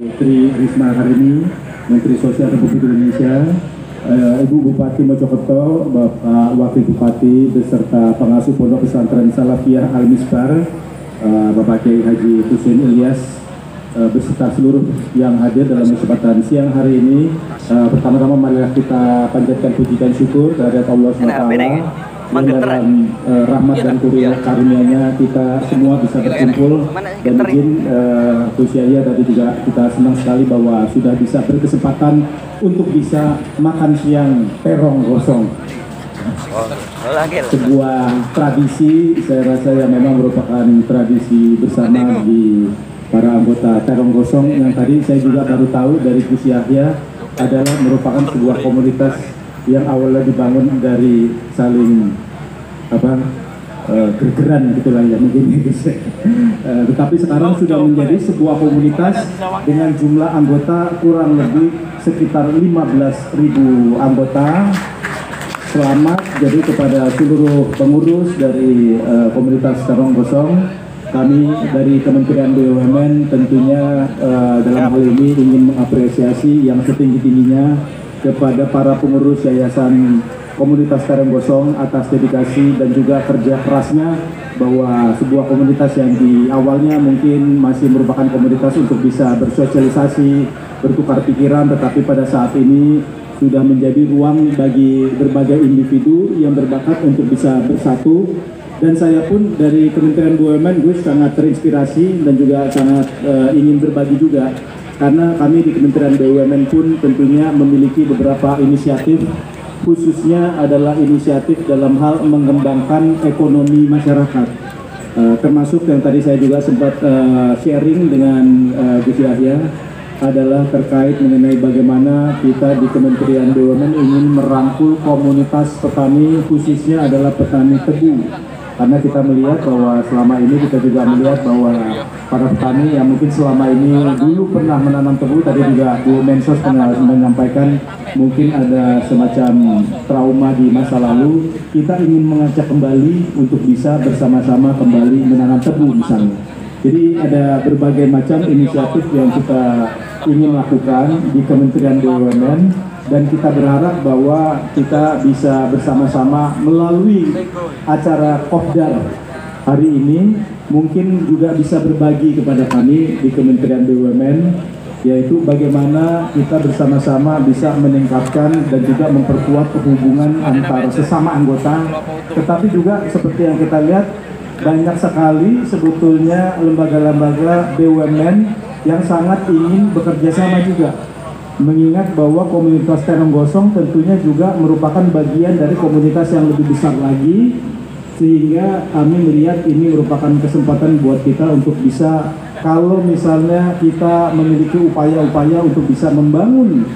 Tri Risma hari ini, Menteri Sosial Republik Indonesia, Ibu Bupati Mojokerto, Bapak Wakil Bupati beserta pengasuh Pondok Pesantren Salafiyah Al-Misbar, Bapak Kiai Haji Husein Ilyas, beserta seluruh yang hadir dalam kesempatan siang hari ini. Pertama-tama marilah kita panjatkan puji dan syukur kehadirat Allah SWT. Dalam rahmat dan karunia-Nya kita semua bisa berkumpul, dan izin Gus Yahya tadi juga kita senang sekali bahwa sudah bisa berkesempatan untuk bisa makan siang terong gosong. Sebuah tradisi, saya rasa yang memang merupakan tradisi bersama di para anggota terong gosong yang tadi saya juga baru tahu dari Gus Yahya adalah merupakan sebuah komunitas yang awalnya dibangun dari saling gergeran gitulah ya mungkin tetapi sekarang sudah menjadi sebuah komunitas dengan jumlah anggota kurang lebih sekitar 15.000 anggota. Selamat jadi kepada seluruh pengurus dari komunitas terong gosong. Kami dari Kementerian BUMN tentunya dalam hal ini ingin mengapresiasi yang setinggi-tingginya kepada para pengurus Yayasan Komunitas Terong Gosong atas dedikasi dan juga kerja kerasnya, bahwa sebuah komunitas yang di awalnya mungkin masih merupakan komunitas untuk bisa bersosialisasi, bertukar pikiran, tetapi pada saat ini sudah menjadi ruang bagi berbagai individu yang berbakat untuk bisa bersatu. Dan saya pun dari Kementerian BUMN, Gus, sangat terinspirasi dan juga sangat ingin berbagi juga, karena kami di Kementerian BUMN pun tentunya memiliki beberapa inisiatif, khususnya adalah inisiatif dalam hal mengembangkan ekonomi masyarakat, termasuk yang tadi saya juga sempat sharing dengan Gus Yahya adalah terkait mengenai bagaimana kita di Kementerian BUMN ingin merangkul komunitas petani, khususnya adalah petani tebu. Karena kita melihat bahwa selama ini kita juga melihat bahwa para petani yang mungkin selama ini dulu pernah menanam tebu, tadi juga Bu Mensos pernah menyampaikan mungkin ada semacam trauma di masa lalu. Kita ingin mengajak kembali untuk bisa bersama-sama kembali menanam tebu misalnya. Jadi ada berbagai macam inisiatif yang kita ingin lakukan di Kementerian BUMN, dan kita berharap bahwa kita bisa bersama-sama melalui acara Kopdar hari ini mungkin juga bisa berbagi kepada kami di Kementerian BUMN, yaitu bagaimana kita bersama-sama bisa meningkatkan dan juga memperkuat hubungan antara sesama anggota. Tetapi juga seperti yang kita lihat, banyak sekali sebetulnya lembaga-lembaga BUMN yang sangat ingin bekerja sama juga. Mengingat bahwa komunitas terong gosong tentunya juga merupakan bagian dari komunitas yang lebih besar lagi, sehingga kami melihat ini merupakan kesempatan buat kita untuk bisa, kalau misalnya kita memiliki upaya-upaya untuk bisa membangun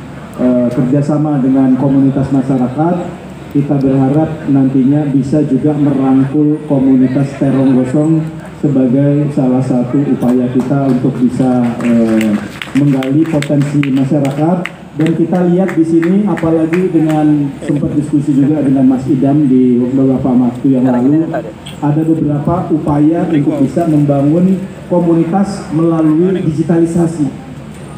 kerjasama dengan komunitas masyarakat, kita berharap nantinya bisa juga merangkul komunitas terong gosong sebagai salah satu upaya kita untuk bisa menggali potensi masyarakat. Dan kita lihat di sini, apalagi dengan sempat diskusi juga dengan Mas Idam di beberapa waktu yang lalu, ada beberapa upaya untuk bisa membangun komunitas melalui digitalisasi.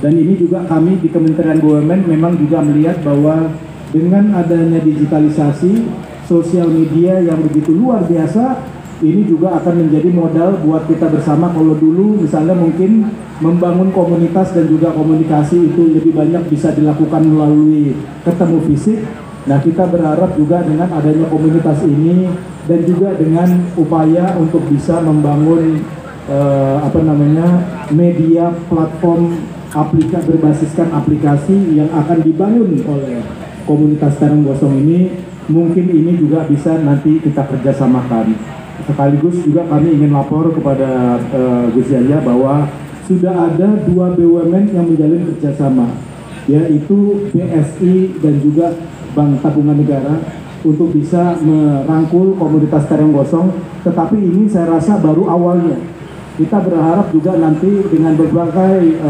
Dan ini juga kami di Kementerian BUMN memang juga melihat bahwa dengan adanya digitalisasi, sosial media yang begitu luar biasa, ini juga akan menjadi modal buat kita bersama. Kalau dulu misalnya mungkin membangun komunitas dan juga komunikasi itu lebih banyak bisa dilakukan melalui ketemu fisik. Nah, kita berharap juga dengan adanya komunitas ini dan juga dengan upaya untuk bisa membangun media platform berbasiskan aplikasi yang akan dibangun oleh komunitas terong gosong ini, mungkin ini juga bisa nanti kita kerjasamakan. Sekaligus juga kami ingin lapor kepada Gus Yahya bahwa sudah ada 2 BUMN yang menjalin kerjasama, yaitu BSI dan juga Bank Tabungan Negara, untuk bisa merangkul komunitas terong gosong. Tetapi ini saya rasa baru awalnya. Kita berharap juga nanti dengan berbagai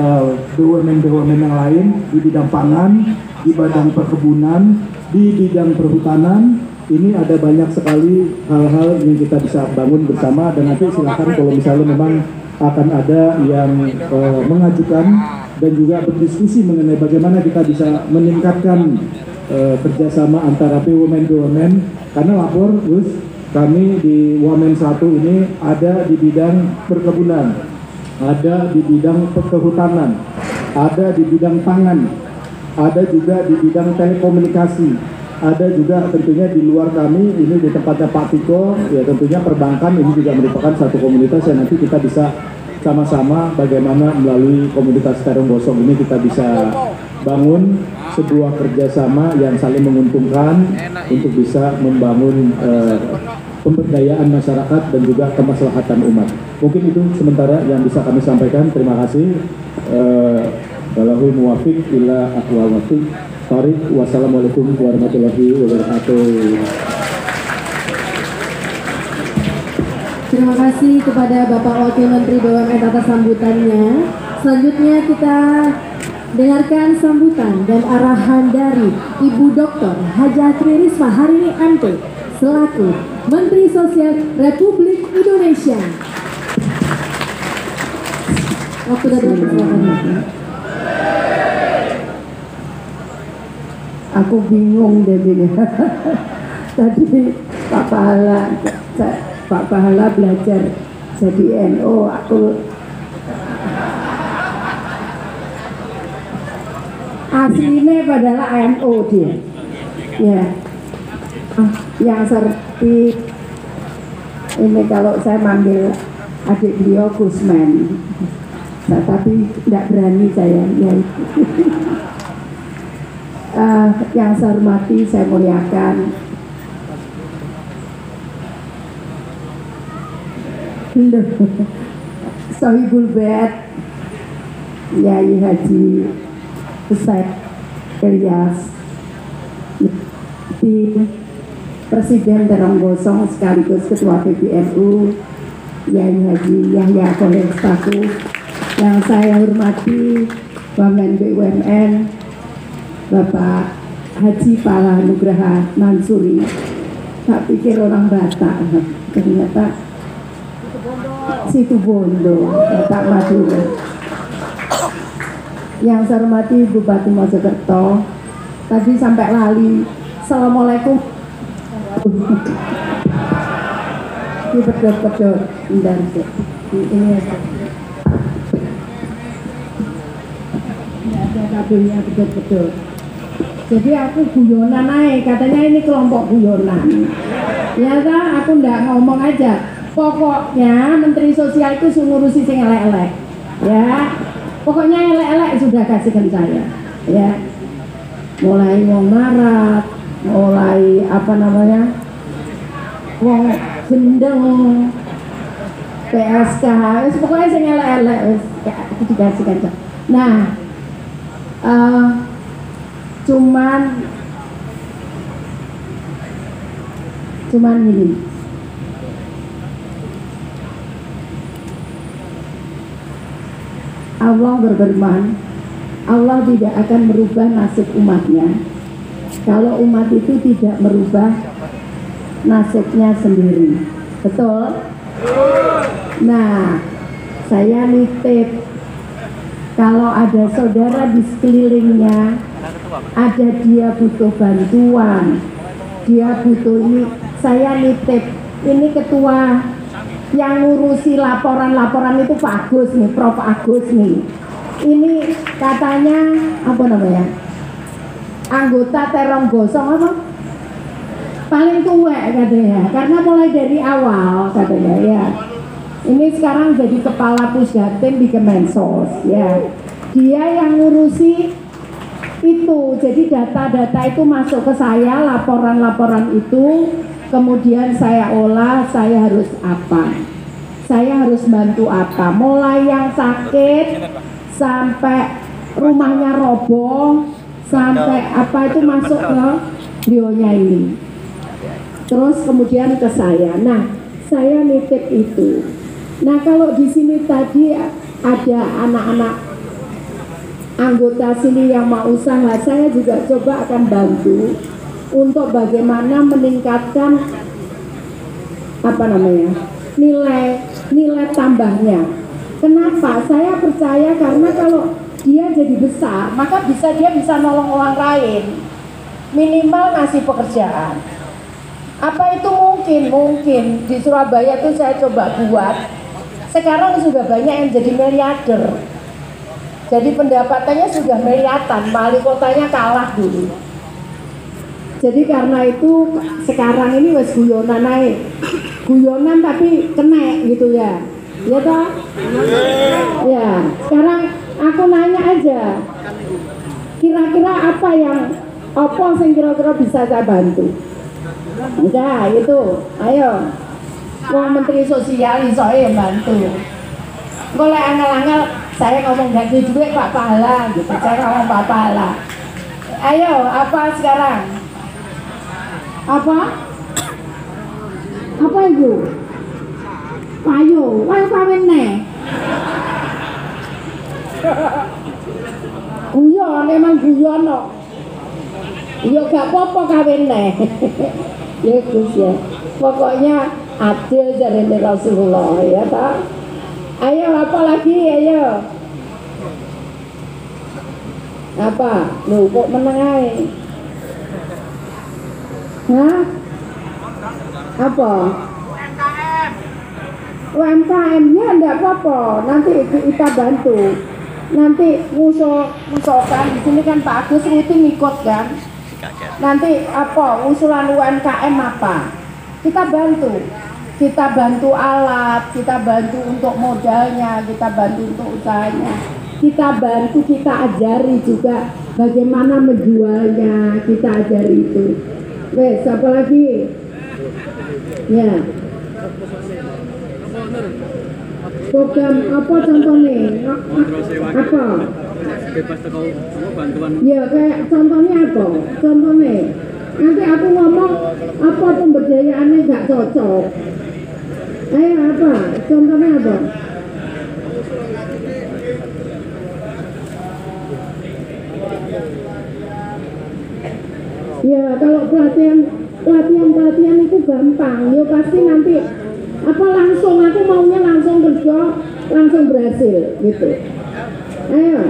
BUMN-BUMN yang lain di bidang pangan, di bidang perkebunan, di bidang perhutanan, ini ada banyak sekali hal-hal yang kita bisa bangun bersama. Dan nanti silakan kalau misalnya memang akan ada yang mengajukan dan juga berdiskusi mengenai bagaimana kita bisa meningkatkan kerjasama antara BUMN karena lapor Gus, kami di Wamen 1 ini ada di bidang perkebunan, ada di bidang kehutanan, ada di bidang pangan, ada juga di bidang telekomunikasi, ada juga tentunya di luar kami ini di tempatnya Pak Tiko, ya tentunya perbankan ini juga merupakan satu komunitas yang nanti kita bisa sama-sama bagaimana melalui komunitas Terong Gosong ini kita bisa bangun sebuah kerjasama yang saling menguntungkan untuk bisa membangun pemberdayaan masyarakat dan juga kemaslahatan umat. Mungkin itu sementara yang bisa kami sampaikan. Terima kasih. Wallahu muwafiq ila aqwal wafiq. Wassalamualaikum warahmatullahi wabarakatuh. Terima kasih kepada Bapak Wakil Menteri BUMN atas sambutannya. Selanjutnya kita dengarkan sambutan dan arahan dari Ibu Dr. Hajah Tri Risma Harini MP selaku Menteri Sosial Republik Indonesia. Waktu dan silakan. Aku bingung deh tadi Pak Pahala belajar jadi NO, aku aslinya padahal NO dia. Ya, yang seperti ini kalau saya manggil adik beliau Gusman, nah, tapi tidak berani saya. Ya. Yang saya hormati, saya muliakan Sohibul Bait Yai Haji Ustaz Ilyas, Presiden Terong Gosong sekaligus Ketua PBNU Yai Haji Yahya Khalil Stakuf, yang saya hormati Wamen BUMN Bapak Haji Pala Nugraha Mansuri. Tak pikir orang Batak, ternyata Situbondo, Batak Madura. Yang saya hormati Bupati Mojokerto, tadi sampai lali. Assalamualaikum. Ini pedot-pedot, bentar ini aja. Ini ada kabelnya pedot-pedot. Jadi aku guyonan naik, katanya ini kelompok guyonan. Ya kan, aku ndak ngomong aja. Pokoknya Menteri Sosial itu ngurusi sing elek-elek. Ya. Pokoknya elek-elek sudah kasihkan saya. Ya. Mulai wong marat, mulai apa namanya? Wong gendeng, PSK, pokoknya sing elek-elek wis dikasihkan. Nah, cuman gini, Allah berfirman, Allah tidak akan merubah nasib umatnya kalau umat itu tidak merubah nasibnya sendiri. Betul? Nah, saya nitip kalau ada saudara di sekelilingnya, ada dia butuh bantuan, dia butuh ini, saya nitip, ini ketua yang ngurusi laporan-laporan itu Pak Agus nih, Prof. Agus nih. Ini katanya apa namanya? Anggota Terong Gosong apa? Paling tua katanya, karena mulai dari awal katanya ya. Ini sekarang jadi kepala Pusdatin di Kemensos ya. Dia yang ngurusi itu, jadi data-data itu masuk ke saya, laporan-laporan itu kemudian saya olah, saya harus apa, saya harus bantu apa, mulai yang sakit sampai rumahnya roboh, sampai apa itu masuk ke beliaunya ini, terus kemudian ke saya. Nah, saya nitip itu. Nah, kalau di sini tadi ada anak-anak anggota sini yang mau usaha, saya juga coba akan bantu untuk bagaimana meningkatkan apa namanya, nilai tambahnya. Kenapa? Saya percaya karena kalau dia jadi besar, maka dia bisa nolong orang lain, minimal ngasih pekerjaan. Apa itu mungkin? Mungkin di Surabaya tuh saya coba buat. Sekarang sudah banyak yang jadi miliarder. Jadi pendapatannya sudah miliaran, wali kotanya kalah dulu. Jadi karena itu sekarang ini wes guyonan naik. Guyonan tapi kena gitu ya. Ya toh? Ya, sekarang aku nanya aja. Kira-kira apa yang kira-kira bisa saya bantu? Enggak, itu. Ayo. Wong Menteri Sosial iso bantu. Golek angel-angel saya ngomong ganti duit Pak Pahala gitu. Saya ngomong Pak Pahala. Ayo, apa sekarang? Apa? Apa itu? Payo, kawin nih. Guyon, memang guyon no. Ya gak apa-apa kawin nih. Ya Gus ya. Pokoknya adil dari Rasulullah ya tak. Ayo apa lagi ayo. Apa? Loh kok meneng ae? Hah? Apa? UMKM ya enggak apa-apa, nanti kita bantu. Nanti ngusulkan di sini kan Pak Agus rutin ikut kan. Nanti apa usulan UMKM apa? Kita bantu alat, kita bantu untuk modalnya, kita bantu untuk usahanya, kita bantu, kita ajari juga bagaimana menjualnya, kita ajari itu. Wes, apa lagi? Ya. Program apa contohnya? Apa? Ya kayak contohnya apa? Contohnya nanti aku ngomong apa pemberdayaannya nggak cocok. Ayo apa? Contohnya apa? Ya kalau pelatihan itu gampang. Ya pasti nanti apa langsung aku maunya langsung kerja, langsung berhasil gitu. Ayo.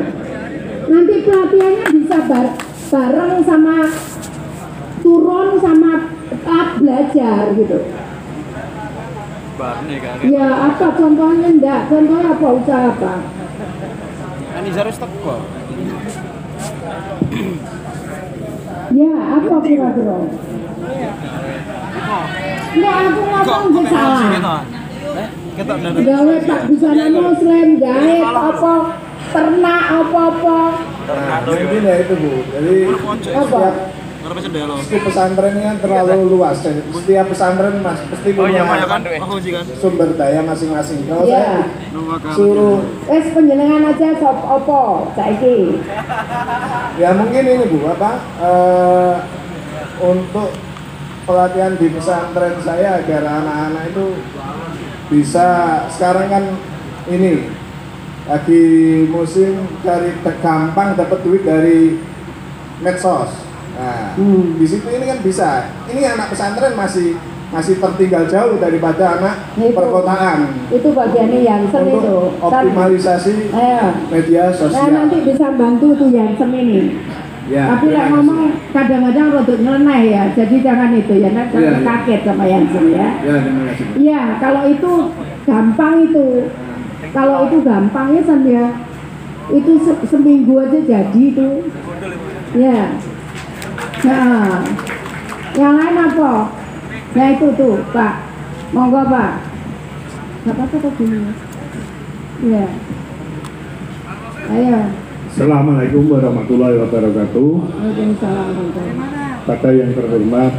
Nanti pelatihannya bisa bareng sama turun sama belajar gitu. Ya apa contohnya enggak? Contohnya apa usaha apa? Anisaris teko. Ya apa kira-kira? Enggak aku ngomong salah. Gawe tak bisa muslim, gawe apa ternak apa-apa. Mungkin ya itu Bu. Jadi setiap pesantren ini kan terlalu luas. Setiap pesantren pasti punya sumber daya masing-masing. Kalau saya suruh penjenengan aja sop opo saiki. Ya mungkin ini Bu untuk pelatihan di pesantren saya agar anak-anak itu bisa, sekarang kan ini lagi musim gampang dapat duit dari medsos. Nah, di situ ini kan bisa. Ini anak pesantren masih tertinggal jauh daripada anak perkotaan. Itu bagiannya Yansen itu. Optimalisasi media sosial. Nah, nanti bisa bantu tuh Yansen ini. Ya, tapi lah ngomong kadang-kadang rodok nyeleneh ya. Jadi jangan itu ya, nanti kaget sama Yansen ya. Ya, terima kasih. Iya, kalau itu gampang itu. Kalau itu gampangnya ya itu seminggu aja jadi itu. Ya. Nah, yang lain apa? Ya itu tuh Pak, monggo Pak. Gak apa-apa kok gini. Ya. Ayo. Assalamualaikum warahmatullahi wabarakatuh. Waalaikumsalam. Pada yang terhormat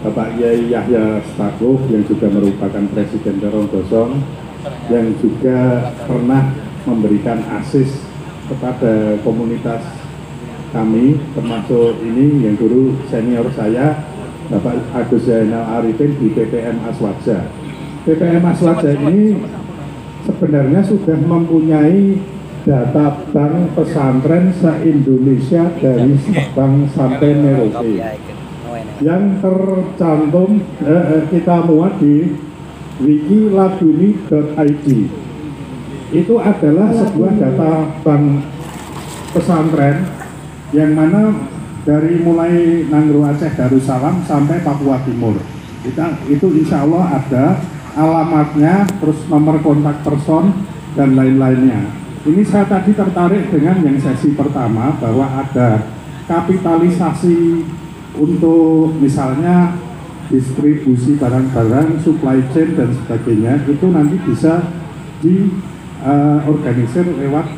Bapak Yai Yahya Stakuf yang juga merupakan Presiden Dorong Gosong, yang juga pernah memberikan asis kepada komunitas kami, termasuk ini yang dulu senior saya, Bapak Agus Zainal Arifin di PPM Aswadja. PPM Aswadja ini sebenarnya sudah mempunyai data bank pesantren se-Indonesia dari Sabang sampai Merauke yang tercantum kita muat di wikiladuni.id. Itu adalah sebuah data bank pesantren yang mana dari mulai Nangro Aceh Darussalam sampai Papua Timur. Itu insya Allah ada alamatnya, terus nomor kontak person dan lain-lainnya. Ini saya tadi tertarik dengan yang sesi pertama bahwa ada kapitalisasi untuk misalnya distribusi barang-barang, supply chain dan sebagainya, itu nanti bisa diorganisir lewat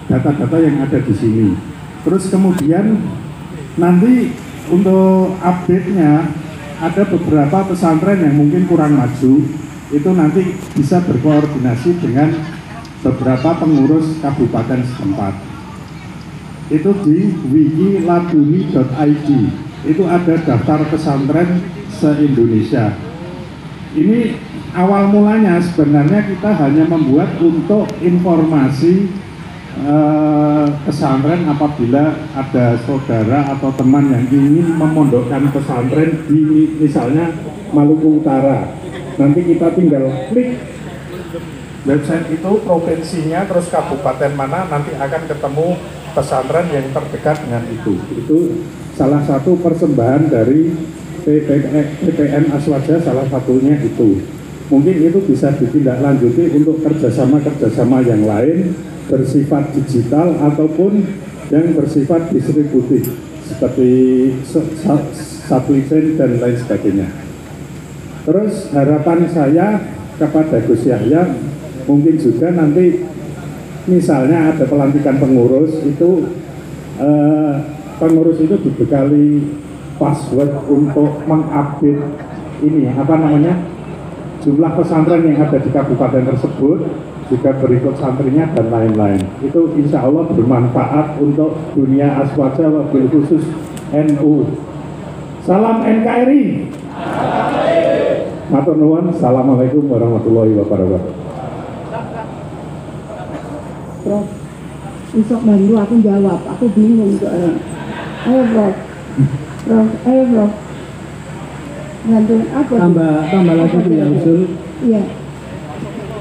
data-data yang ada di sini. Terus kemudian nanti untuk update-nya ada beberapa pesantren yang mungkin kurang maju, itu nanti bisa berkoordinasi dengan beberapa pengurus kabupaten setempat. Itu di wikiladuni.id, itu ada daftar pesantren se-Indonesia. Ini awal mulanya sebenarnya kita hanya membuat untuk informasi pesantren apabila ada saudara atau teman yang ingin memondokkan pesantren di misalnya Maluku Utara. Nanti kita tinggal klik website itu, provinsinya, terus kabupaten mana, nanti akan ketemu pesantren yang terdekat dengan itu. Itu salah satu persembahan dari PPN Aswaja, salah satunya itu. Mungkin itu bisa ditindaklanjuti untuk kerjasama yang lain bersifat digital ataupun yang bersifat distributif seperti supply chain dan lain sebagainya. Terus harapan saya kepada Gus Yahya, mungkin juga nanti misalnya ada pelantikan pengurus itu, pengurus itu dibekali password untuk mengupdate ini jumlah pesantren yang ada di kabupaten tersebut, juga berikut santrinya dan lain-lain. Itu insya Allah bermanfaat untuk dunia Aswaja, wabil khusus NU. Salam NKRI. Matur nuwun. Assalamualaikum warahmatullahi wabarakatuh. Prof, besok bantu aku jawab, aku bingung soalnya. Ayo Prof, ayo Prof. Bantuin apa? Tambah lagi ya usul. Iya.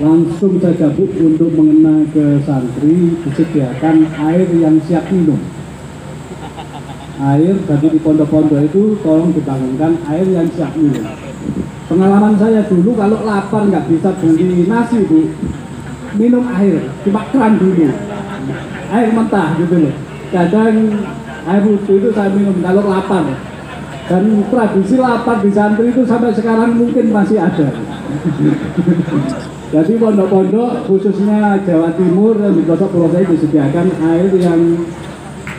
Langsung saja Bu, untuk mengena ke santri disediakan air yang siap minum. Air bagi di pondok-pondok itu tolong dibangunkan air yang siap minum. Pengalaman saya dulu kalau lapar nggak bisa beli nasi Bu, minum air, cuma keran dulu, air mentah gitu loh. Kadang air putih itu saya minum kalau lapar. Dan tradisi lapar di santri itu sampai sekarang mungkin masih ada. Jadi pondok-pondok khususnya Jawa Timur dan di Pelosok Pulau disediakan air yang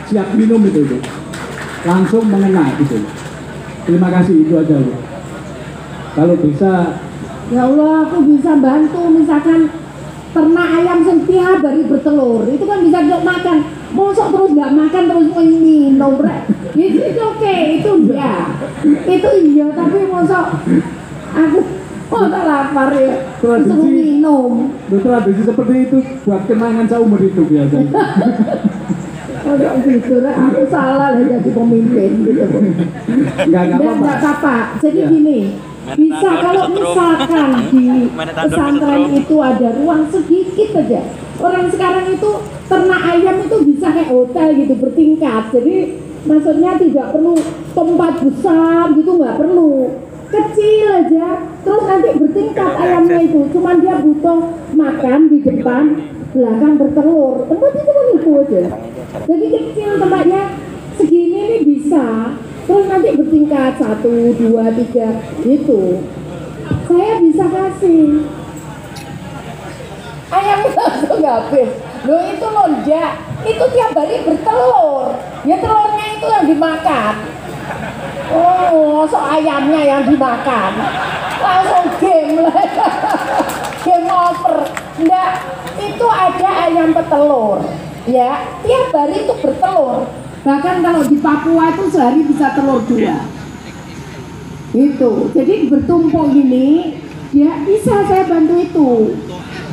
siap minum itu. Langsung mengena gitu. Terima kasih, itu aja Bu. Kalau bisa, Ya Allah, aku bisa bantu misalkan ternak ayam yang tiap hari bertelur, itu kan bisa untuk makan. Mosok terus nggak makan terus minum, itu oke, itu iya, tapi mosok aku tak lapar ya, disuruh minum. tradisi seperti itu buat kenangan seumur hidup biasanya. Kalau gitu, aku salah lah jadi pemimpin gitu. Nggak apa-apa. Jadi gini, bisa kalau misalkan di pesantren itu ada ruang sedikit aja. Orang sekarang itu ternak ayam itu bisa kayak hotel gitu, bertingkat. Jadi maksudnya tidak perlu tempat besar gitu, nggak perlu. Kecil aja, terus nanti bertingkat ayamnya itu. Cuman dia butuh makan di depan, belakang bertelur. Tempat itu kan itu aja. Jadi kecil tempatnya, segini nih bisa. Terus nanti bertingkat 1, 2, 3 gitu. Saya bisa kasih. Ayam langsung habis. Loh itu lonjak, itu tiap hari bertelur. Ya telurnya itu yang dimakan. Oh, so ayamnya yang dimakan. Langsung game lah. Game over. Enggak, itu ada ayam petelur. Ya, tiap hari itu bertelur. Bahkan kalau di Papua itu sehari bisa telur 2. Itu. Jadi bertumpuk gini, ya bisa saya bantu itu.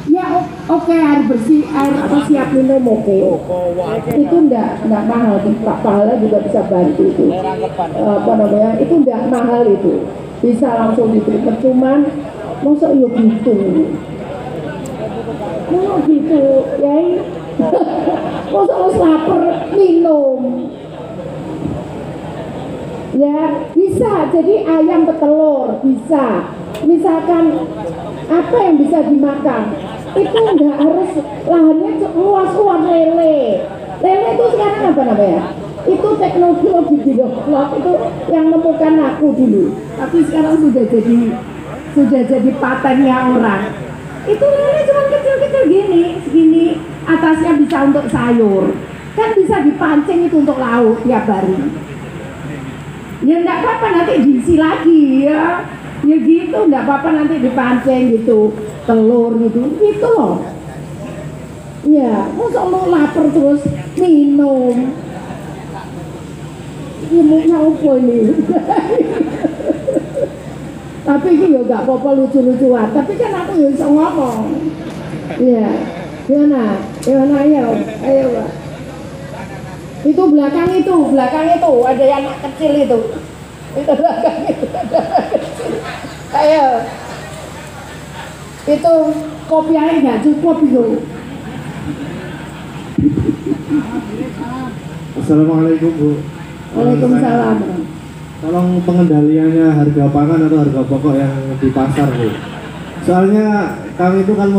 Ya oke, air bersih, air apa siap minum oke. Itu enggak mahal, Pak Pahala juga bisa bantu itu. Itu enggak mahal itu. Bisa langsung diterima, cuman masa yuk gitu. Mau gitu, ya Masa harus lapar minum. Ya bisa, jadi ayam petelur bisa. Misalkan apa yang bisa dimakan, itu nggak harus lahannya luas-luas. Lele itu sekarang apa namanya? Itu teknologi biolog itu yang nemukan aku dulu, tapi sekarang sudah jadi patennya orang. Itu lele cuma kecil-kecil gini, segini, atasnya bisa untuk sayur, kan bisa dipancing itu untuk lauk tiap hari. Ya enggak apa-apa, nanti diisi lagi ya gitu, enggak apa-apa nanti dipancing gitu, telur gitu loh. Ya, masa lo lapar terus minum, ilmunya apa ini? Tapi itu ya enggak apa-apa, lucu-lucuan, tapi kan aku ya bisa ngomong. Iya, gimana ayo Pak. Itu belakang itu ada yang anak kecil itu belakang itu ada anak kecil. Ayo, itu kopiahnya nggak cukup itu. Assalamualaikum Bu. Waalaikumsalam. Tolong pengendaliannya harga pangan atau harga pokok yang di pasar Bu. Soalnya kami itu kan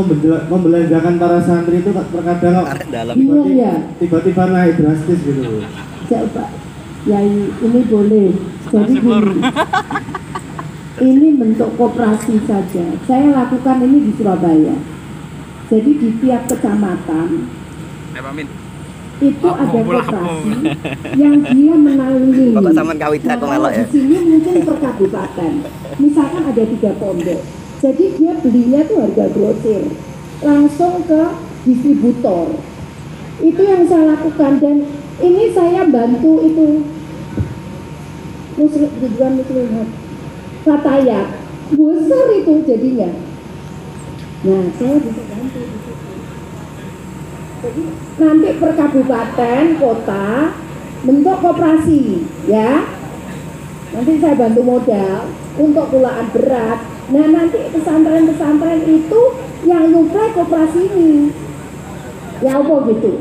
membelanjakan para santri itu terkadang Bingung ya? tiba-tiba naik drastis gitu Bu. Pak Yai, ini boleh. Jadi gini, ini bentuk koperasi saja. Saya lakukan ini di Surabaya. Jadi di tiap kecamatan itu ada koperasi yang dia menanggung. Di sini mungkin per kabupaten. Misalkan ada 3 pondok. Jadi dia belinya tuh harga grosir, langsung ke distributor. Itu yang saya lakukan, dan ini saya bantu itu Muslihat Fatayat besar itu jadinya. Nah, saya bisa bantu. Jadi nanti per kabupaten, kota bentuk koperasi ya. Nanti saya bantu modal untuk kulaan berat. Nah, nanti pesantren-pesantren itu yang nyuplai koperasi ini. Ya apa gitu.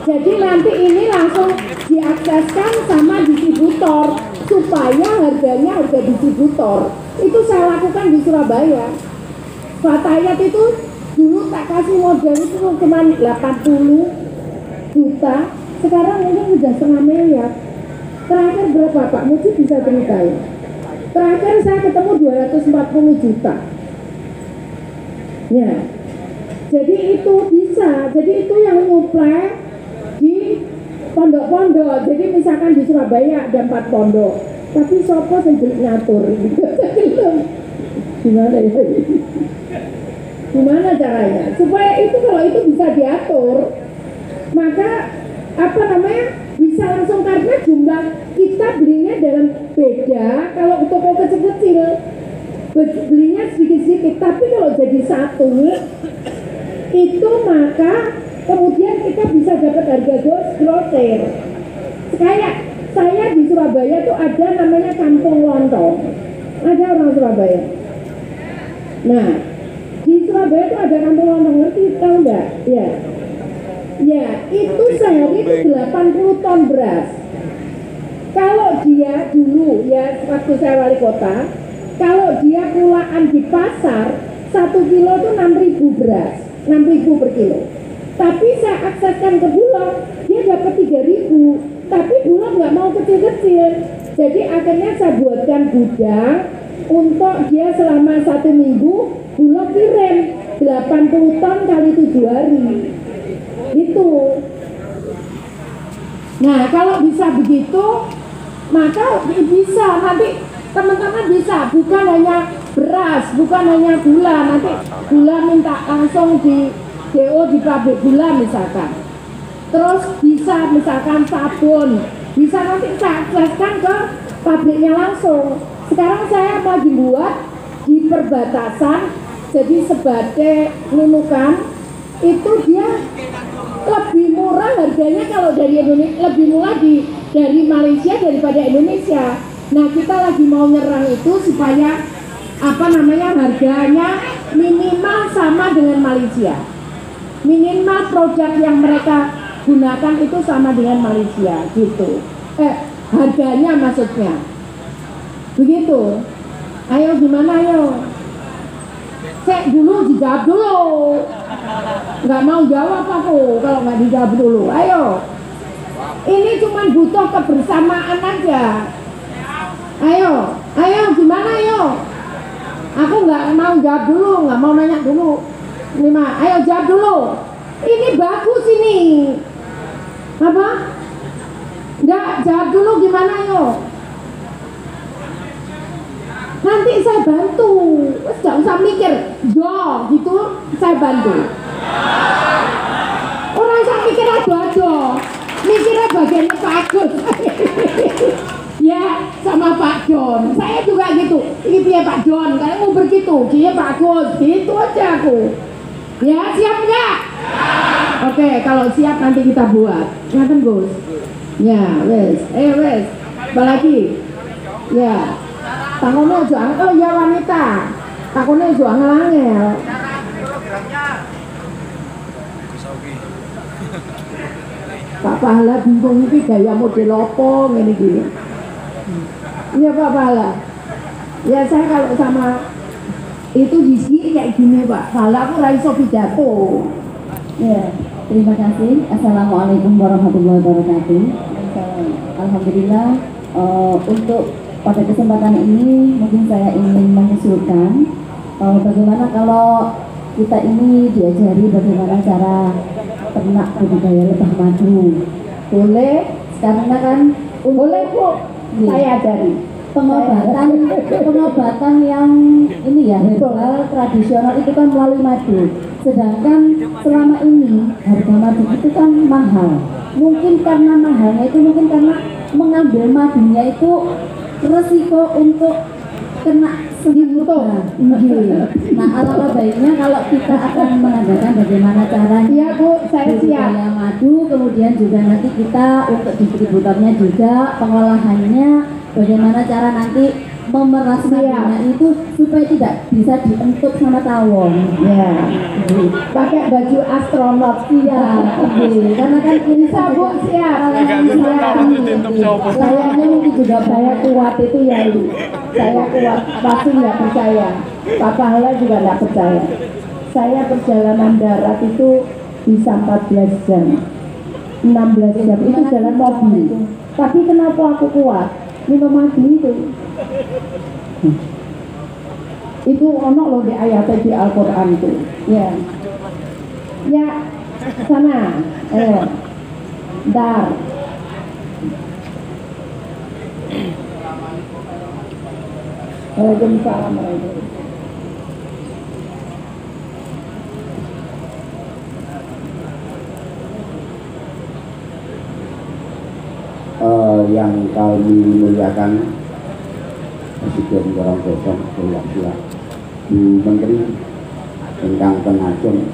Jadi nanti ini langsung diakseskan sama distributor supaya harganya harga distributor. Itu saya lakukan di Surabaya. Fatayat itu dulu tak kasih modal itu cuma 80 juta, sekarang mungkin sudah 1,5 miliar. Terakhir berapa Pak Muji bisa ceritain? Terakhir saya ketemu 240 juta. Ya. Jadi itu bisa. Jadi itu yang nyuplai di pondok-pondok. Jadi misalkan di Surabaya ada 4 pondok. Tapi sopo sing ngatur. Gimana ya? Gimana caranya? Supaya itu kalau itu bisa diatur, maka apa namanya? Bisa langsung, karena jumlah kita belinya dalam beda. Kalau toko kecil-kecil belinya sedikit-sedikit, tapi kalau jadi satu itu maka kemudian kita bisa dapat harga grosir. Kayak saya di Surabaya tuh ada namanya Kampung Lontong. Ada orang Surabaya. Nah, di Surabaya tuh ada Kampung Lontong, ngerti tahu enggak? Ya. Ya, itu sehari itu 80 ton beras. Kalau dia dulu ya waktu saya wali kota, kalau dia kulaan di pasar 1 kilo itu 6.000 beras, 6.000 per kilo. Tapi saya akseskan ke Bulog, dia dapat 3.000. Tapi Bulog nggak mau kecil-kecil. Jadi akhirnya saya buatkan gudang untuk dia selama 1 minggu. Bulog kirim 80 ton kali 7 hari. Itu. Nah, kalau bisa begitu, maka bisa nanti teman-teman bisa, bukan hanya beras, bukan hanya gula. Nanti gula minta langsung di DO di pabrik gula misalkan. Terus bisa misalkan sabun, bisa nanti saya akseskan ke pabriknya langsung. Sekarang saya lagi buat di perbatasan, jadi Sebade Nunukan itu dia lebih murah harganya kalau dari Indonesia, lebih murah dari Malaysia daripada Indonesia. Nah, kita lagi mau nyerang itu supaya apa namanya harganya minimal sama dengan Malaysia. minimal produk yang mereka gunakan itu sama dengan Malaysia gitu. Harganya maksudnya. Begitu. Ayo gimana ayo? Cek dulu, dijawab dulu. Nggak mau jawab aku kalau nggak dijawab dulu. Ayo. Ini cuma butuh kebersamaan aja. Ayo, ayo gimana ayo? Aku nggak mau jawab dulu, nggak mau nanya dulu. Ayo jawab dulu. Ini bagus ini. Apa? Nggak, jawab dulu gimana ayo? Nanti saya bantu. Nggak usah mikir. Yo, gitu saya bantu. Orang saya mikir aduh. Mikirnya bagiannya Pak Agus. Ya, sama Pak John. Saya juga gitu. Ini dia Pak John. Kalian mau begitu. Dia Pak Agus. Gitu aja aku. Ya, siap nggak? Oke, kalau siap nanti kita buat. Ngapain Gus? Ya, wes. Wes. Apa lagi? Ya. Tangannya jangan. Oh ya wanita. Tangannya jangan ngelangel. Pak Pahala bingung ini gaya model apa ini gini. Iya Pak Pahala. Ya saya kalau sama itu di sini kayak gini Pak Pahala, aku raiso pidato. Ya, terima kasih. Assalamualaikum warahmatullahi wabarakatuh. Alhamdulillah, untuk pada kesempatan ini mungkin saya ingin mengusulkan bagaimana kalau kita ini diajari bagaimana cara ternak budidaya lebah madu. Boleh, karena kan Boleh Bu, saya ajari. pengobatan yang ini ya herbal tradisional itu kan melalui madu. Sedangkan selama ini harga madu itu kan mahal. Mungkin karena mahalnya itu mungkin karena mengambil madunya itu resiko untuk kena Dibutuh. Nah, alangkah baiknya kalau kita akan mengadakan bagaimana caranya Iya Bu, saya siap. budidaya madu, kemudian juga nanti kita untuk distributornya juga pengolahannya, bagaimana cara nanti memeras madunya itu supaya tidak bisa dientuk sama tawon. Ya. Pakai baju astronot siap. Karena kan ini Bu, siap. saya mungkin juga Saya kuat itu ya Ibu. Saya kuat, pasti nggak percaya. Pak Pahala juga nggak percaya. Saya perjalanan darat itu bisa 14 jam, 16 jam itu jalan mobil. Tapi kenapa aku kuat? Minum madu itu. Itu ono loh di ayatnya di Al-Quran tuh. Ya, ya sana. Dar. Waalaikumsalam warahmatullahi yang kami muliakan Presiden Gorong Gosong Boyaksia, Bu Menteri ingkang penajam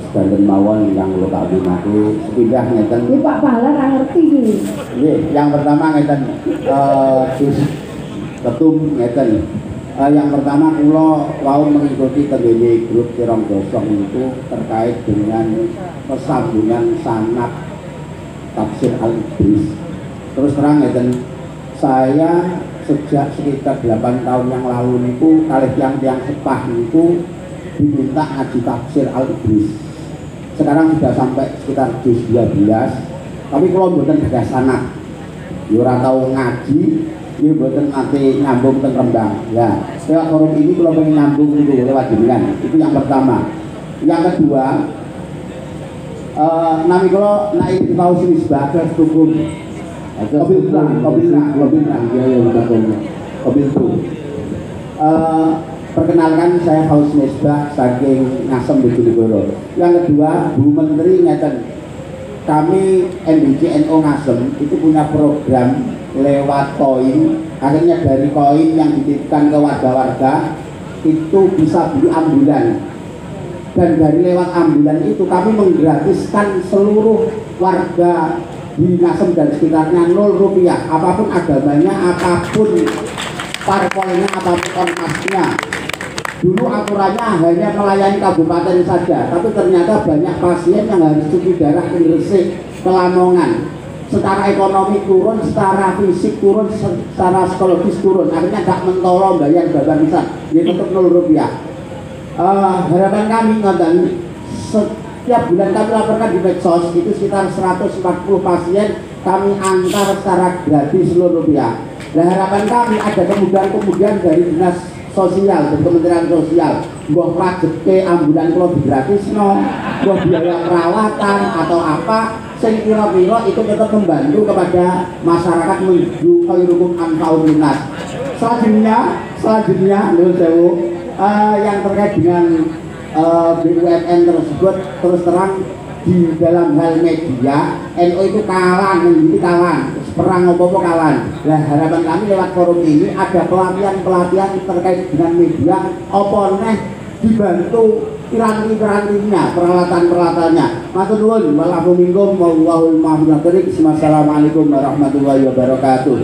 sedanten mawon ingkang kula kagungake sepindah ngeten. Ini Pak Pahala ra ngerti iki. Nggih, yang pertama ngeten ketum ngeten. Yang pertama kula wau mengikuti tenggene grup Gorong Gosong itu terkait dengan persambungan sanad tafsir Al-Idris. Terus terang ngeten, saya sejak sekitar 8 tahun yang lalu niku kalih tiang sepah niku diminta ngaji tafsir Al-Idris. Sekarang sudah sampai sekitar juz 12, tapi kalau mboten gadah sanad, yo ora tau ngaji, yo mboten nate nyambung teng Rembang. Ya, lewat forum ini kalau pengen nyambung niku lewat jenengan. Itu yang pertama. Yang kedua, nami kalau naik tahu misbah ke hukum Kobil itu. Perkenalkan, saya Haus Misbah saking Ngasem Bojonegoro. Yang kedua, Bu Menteri ngeten, kami MBC NU Ngasem itu punya program lewat koin. Akhirnya dari koin yang dititipkan ke warga-warga itu bisa beli ambulan. Dan dari lewat ambulan itu kami menggratiskan seluruh warga di Ngasem dan sekitarnya 0 rupiah, apapun agamanya, apapun parpolnya, apapun ormasnya. Dulu aturannya hanya melayani kabupaten saja, tapi ternyata banyak pasien yang harus cuci darah ke Gresik, ke Lamongan. Secara ekonomi turun, secara fisik turun, secara psikologis turun. Akhirnya gak mentolong bayar babarisan, dia tetap 0 rupiah. Harapan kami nonton setiap bulan kami laporkan di medsos itu sekitar 140 pasien kami antar secara gratis 0 rupiah. Nah, harapan kami ada kemudian dari dinas sosial dan Kementerian Sosial, mbah pajeke ambulan kula digratisno, mbah biaya perawatan atau apa, sing kira-kira itu tetap membantu kepada masyarakat menuju khairukum anfa'un linnas. Selanjutnya nuwun sewu, yang terkait dengan BUMN tersebut, terus terang di dalam hal media NU itu kalah, perang apa-apa kalah. Nah, harapan kami lewat forum ini ada pelatihan terkait dengan media, apa neh dibantu piranti-pirantinya, peralatan-peralatannya. Matur nuwun, walafu minkum wallahul muwaffiq. Wassalamualaikum warahmatullahi wabarakatuh.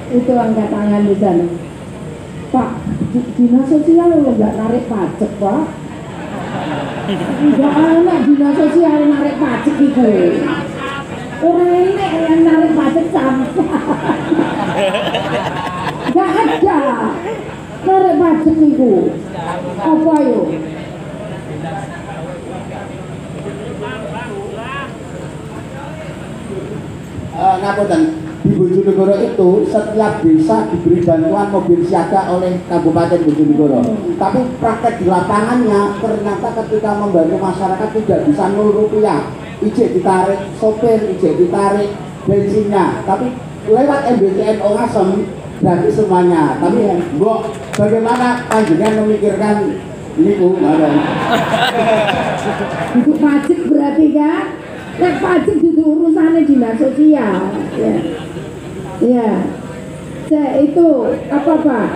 Itu angkat tangan di sana. Pak, dinas sosial nggak narik pajak, Pak? Enggak ada dinas sosial narik pajak itu. Orang ini yang narik pajak sampah. Enggak ada narik pajak itu. Apa yuk? Ngapunten, di Bojonegoro itu setiap desa diberi bantuan mobil siaga oleh Kabupaten Bojonegoro. Tapi praktek di lapangannya ternyata ketika membantu masyarakat tidak bisa 0 rupiah. Ijek ditarik sopir, ijek ditarik bensinnya. Tapi lewat MBCN Ongasem gratis semuanya. Tapi mbok bagaimana panjenengan memikirkan niku ngaten? Untuk pajak berarti kan? Nek pajak itu urusannya dinas sosial. Ya. Ya. Itu apa, Pak?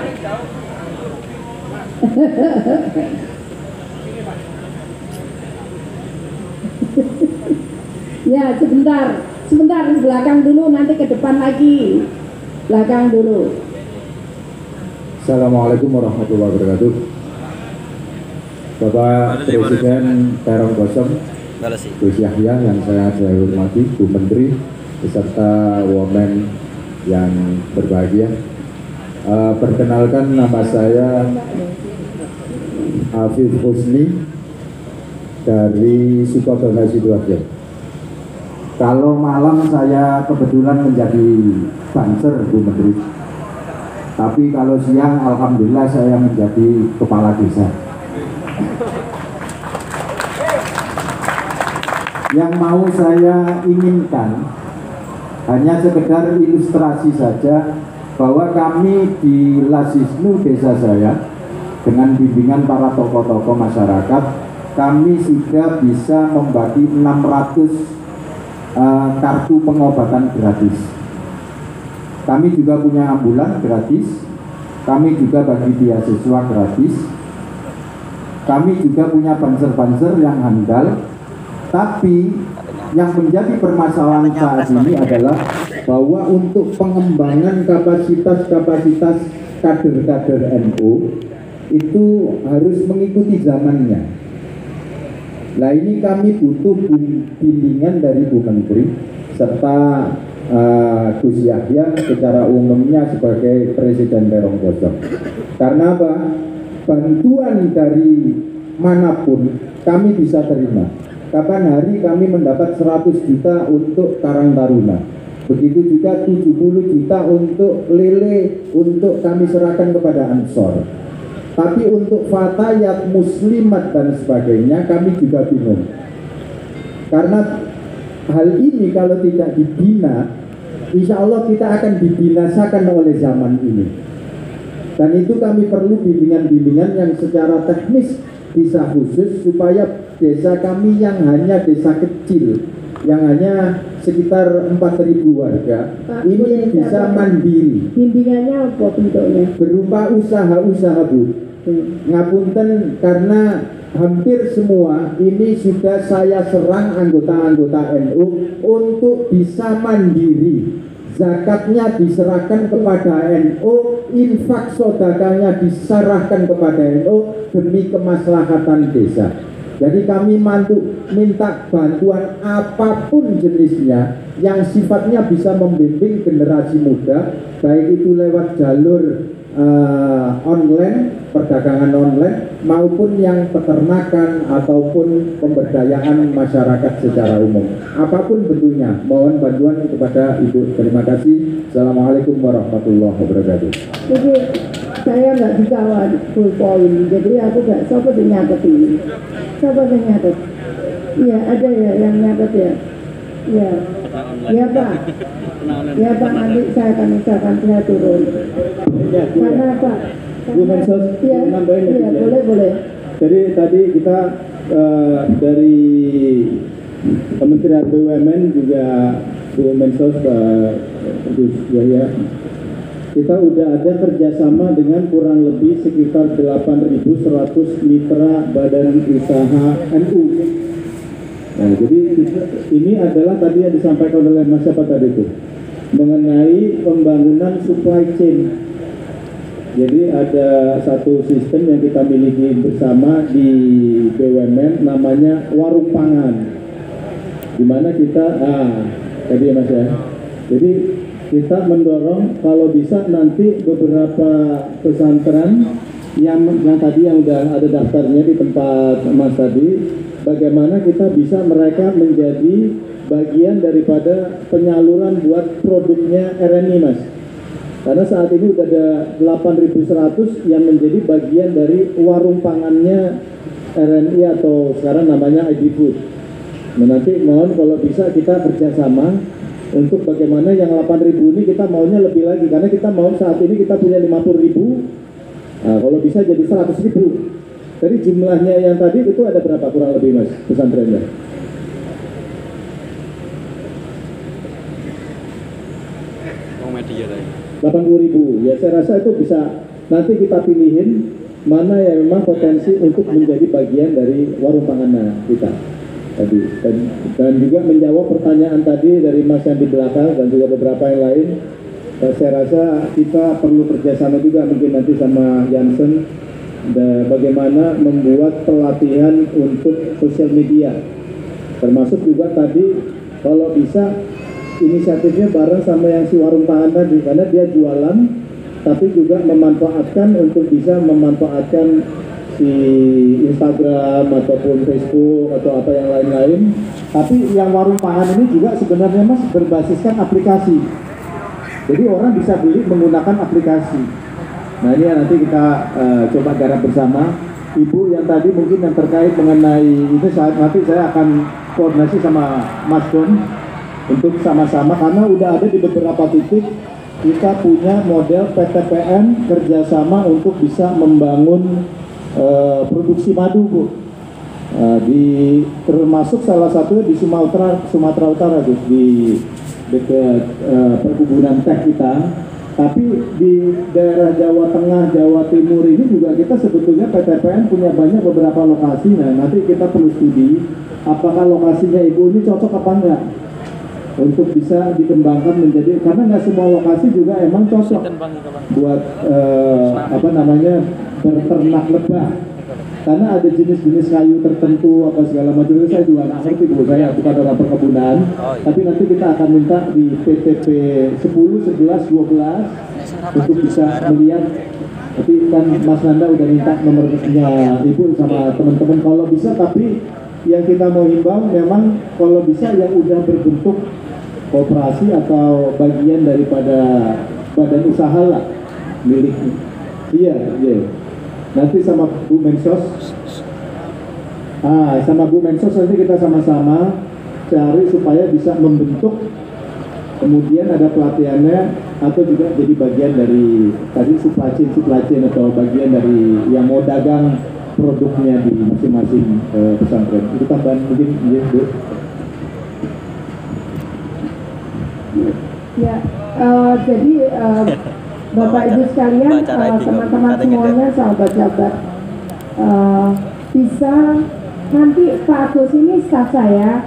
Ya, sebentar di belakang dulu, nanti ke depan lagi. Belakang dulu. Assalamualaikum warahmatullahi wabarakatuh. Bapak Presiden Perong Gosong, Gus Yahya yang saya hormati, Bu Menteri beserta women yang berbahagia. Perkenalkan, nama saya Afif Husni dari Sukodono Sidoarjo. Kalau malam saya kebetulan menjadi banser, Bu Menteri. Tapi kalau siang alhamdulillah saya menjadi kepala desa. Yang mau saya inginkan hanya sekedar ilustrasi saja bahwa kami di Lasisnu desa saya dengan bimbingan para tokoh-tokoh masyarakat, kami sudah bisa membagi 600 kartu pengobatan gratis. Kami juga punya ambulan gratis, kami juga bagi beasiswa gratis, kami juga punya banser-banser yang handal. Tapi yang menjadi permasalahan saat ini adalah bahwa untuk pengembangan kapasitas kader-kader NU itu harus mengikuti zamannya. Nah, ini kami butuh bimbingan dari Bu Menteri serta Gus Yahya secara umumnya sebagai Presiden Perong Gosong. Karena apa? Bantuan dari manapun kami bisa terima. Kapan hari kami mendapat 100 juta untuk Karang Taruna, begitu juga 70 juta untuk lele untuk kami serahkan kepada Ansor. Tapi untuk fatayat, muslimat dan sebagainya kami juga bingung. Karena hal ini kalau tidak dibina, insya Allah kita akan dibinasakan oleh zaman ini. Dan itu kami perlu bimbingan-bimbingan yang secara teknis bisa khusus supaya desa kami yang hanya desa kecil, yang hanya sekitar 4.000 warga, Pak, ini bisa mandiri. Bimbingannya apa bentuknya? Berupa usaha-usaha, Bu. Ngapunten karena hampir semua ini sudah saya serang anggota-anggota NU untuk bisa mandiri zakatnya diserahkan kepada NU, infak sedekahnya diserahkan kepada NU demi kemaslahatan desa. Jadi kami minta bantuan apapun jenisnya yang sifatnya bisa membimbing generasi muda, baik itu lewat jalur online, perdagangan online, maupun yang peternakan ataupun pemberdayaan masyarakat secara umum. Apapun bentuknya, mohon bantuan kepada Ibu. Terima kasih. Assalamualaikum warahmatullahi wabarakatuh. Jadi saya nggak bisa full point, jadi aku nggak coba nyatet ini. Coba nyatet. Iya, ada ya yang nyatet ya. Iya. Ya Pak. Ya Pak, nanti saya akan usahakan saya turun. Ya, Karena Pak. Bu Mensos, Iya, nambahin ya, iya, Bu, ya. boleh. Jadi tadi kita dari Kementerian BUMN juga Bu Mensos Gus Yahya, kita udah ada kerjasama dengan kurang lebih sekitar 8.100 mitra badan usaha NU. Nah, jadi ini adalah tadi yang disampaikan oleh Mas siapa tadi itu mengenai pembangunan supply chain. Jadi ada satu sistem yang kita miliki bersama di BUMN namanya warung pangan, di mana kita tadi ya Mas ya. Jadi kita mendorong kalau bisa nanti beberapa pesantren yang tadi yang udah ada daftarnya di tempat Mas tadi, bagaimana kita bisa mereka menjadi bagian daripada penyaluran buat produknya RNI Mas. Karena saat ini udah ada 8.100 yang menjadi bagian dari warung pangannya RNI atau sekarang namanya ID Food. Nah, nanti mohon kalau bisa kita kerjasama untuk bagaimana yang 8.000 ini kita maunya lebih lagi, karena kita mau saat ini kita punya 50.000, nah, kalau bisa jadi 100.000. Jadi jumlahnya yang tadi itu ada berapa kurang lebih Mas pesantrennya? Media tadi 80.000. Ya saya rasa itu bisa nanti kita pilihin mana yang memang potensi untuk menjadi bagian dari warung pangan kita tadi, dan juga menjawab pertanyaan tadi dari Mas yang di belakang dan juga beberapa yang lain. Saya rasa kita perlu kerjasama juga mungkin nanti sama Jansen bagaimana membuat pelatihan untuk sosial media, termasuk juga tadi kalau bisa inisiatifnya bareng sama yang si warung pangan tadi, karena dia jualan tapi juga memanfaatkan untuk bisa memanfaatkan si Instagram ataupun Facebook atau apa yang lain-lain. Tapi yang warung pangan ini juga sebenarnya Mas berbasiskan aplikasi, jadi orang bisa beli menggunakan aplikasi. Nah ini nanti kita coba garap bersama. Ibu yang tadi mungkin yang terkait mengenai ini nanti saya akan koordinasi sama Mas Don untuk sama-sama, karena udah ada di beberapa titik kita punya model PTPN kerjasama untuk bisa membangun produksi madu Bu. Termasuk salah satu di Sumatera Utara Gus, di dekat perkebunan teh kita. Tapi di daerah Jawa Tengah, Jawa Timur ini juga kita sebetulnya PTPN punya banyak beberapa lokasi. Nah nanti kita perlu studi apakah lokasinya Ibu ini cocok apa enggak untuk bisa dikembangkan menjadi, karena nggak semua lokasi juga emang cocok buat berternak lebah, karena ada jenis-jenis kayu tertentu apa segala macam. Saya juga nggak ngerti Bu, saya bukan orang perkebunan, tapi nanti kita akan minta di PTP 10, 11, 12 untuk bisa melihat. Tapi kan Mas Nanda udah minta nomornya Ibu sama teman-teman kalau bisa, tapi yang kita mau himbau memang kalau bisa yang udah berbentuk koperasi atau bagian daripada badan usaha lah miliknya. Iya. Nanti sama Bu Mensos, sama Bu Mensos nanti kita sama-sama cari supaya bisa membentuk, kemudian ada pelatihannya atau juga jadi bagian dari tadi supply chain atau bagian dari yang mau dagang produknya di masing-masing pesantren. Itu tambahan mungkin ya Bu. Ya, jadi Bapak Ibu sekalian, teman-teman semuanya, sahabat-sahabat, bisa nanti Pak Agus ini staf saya,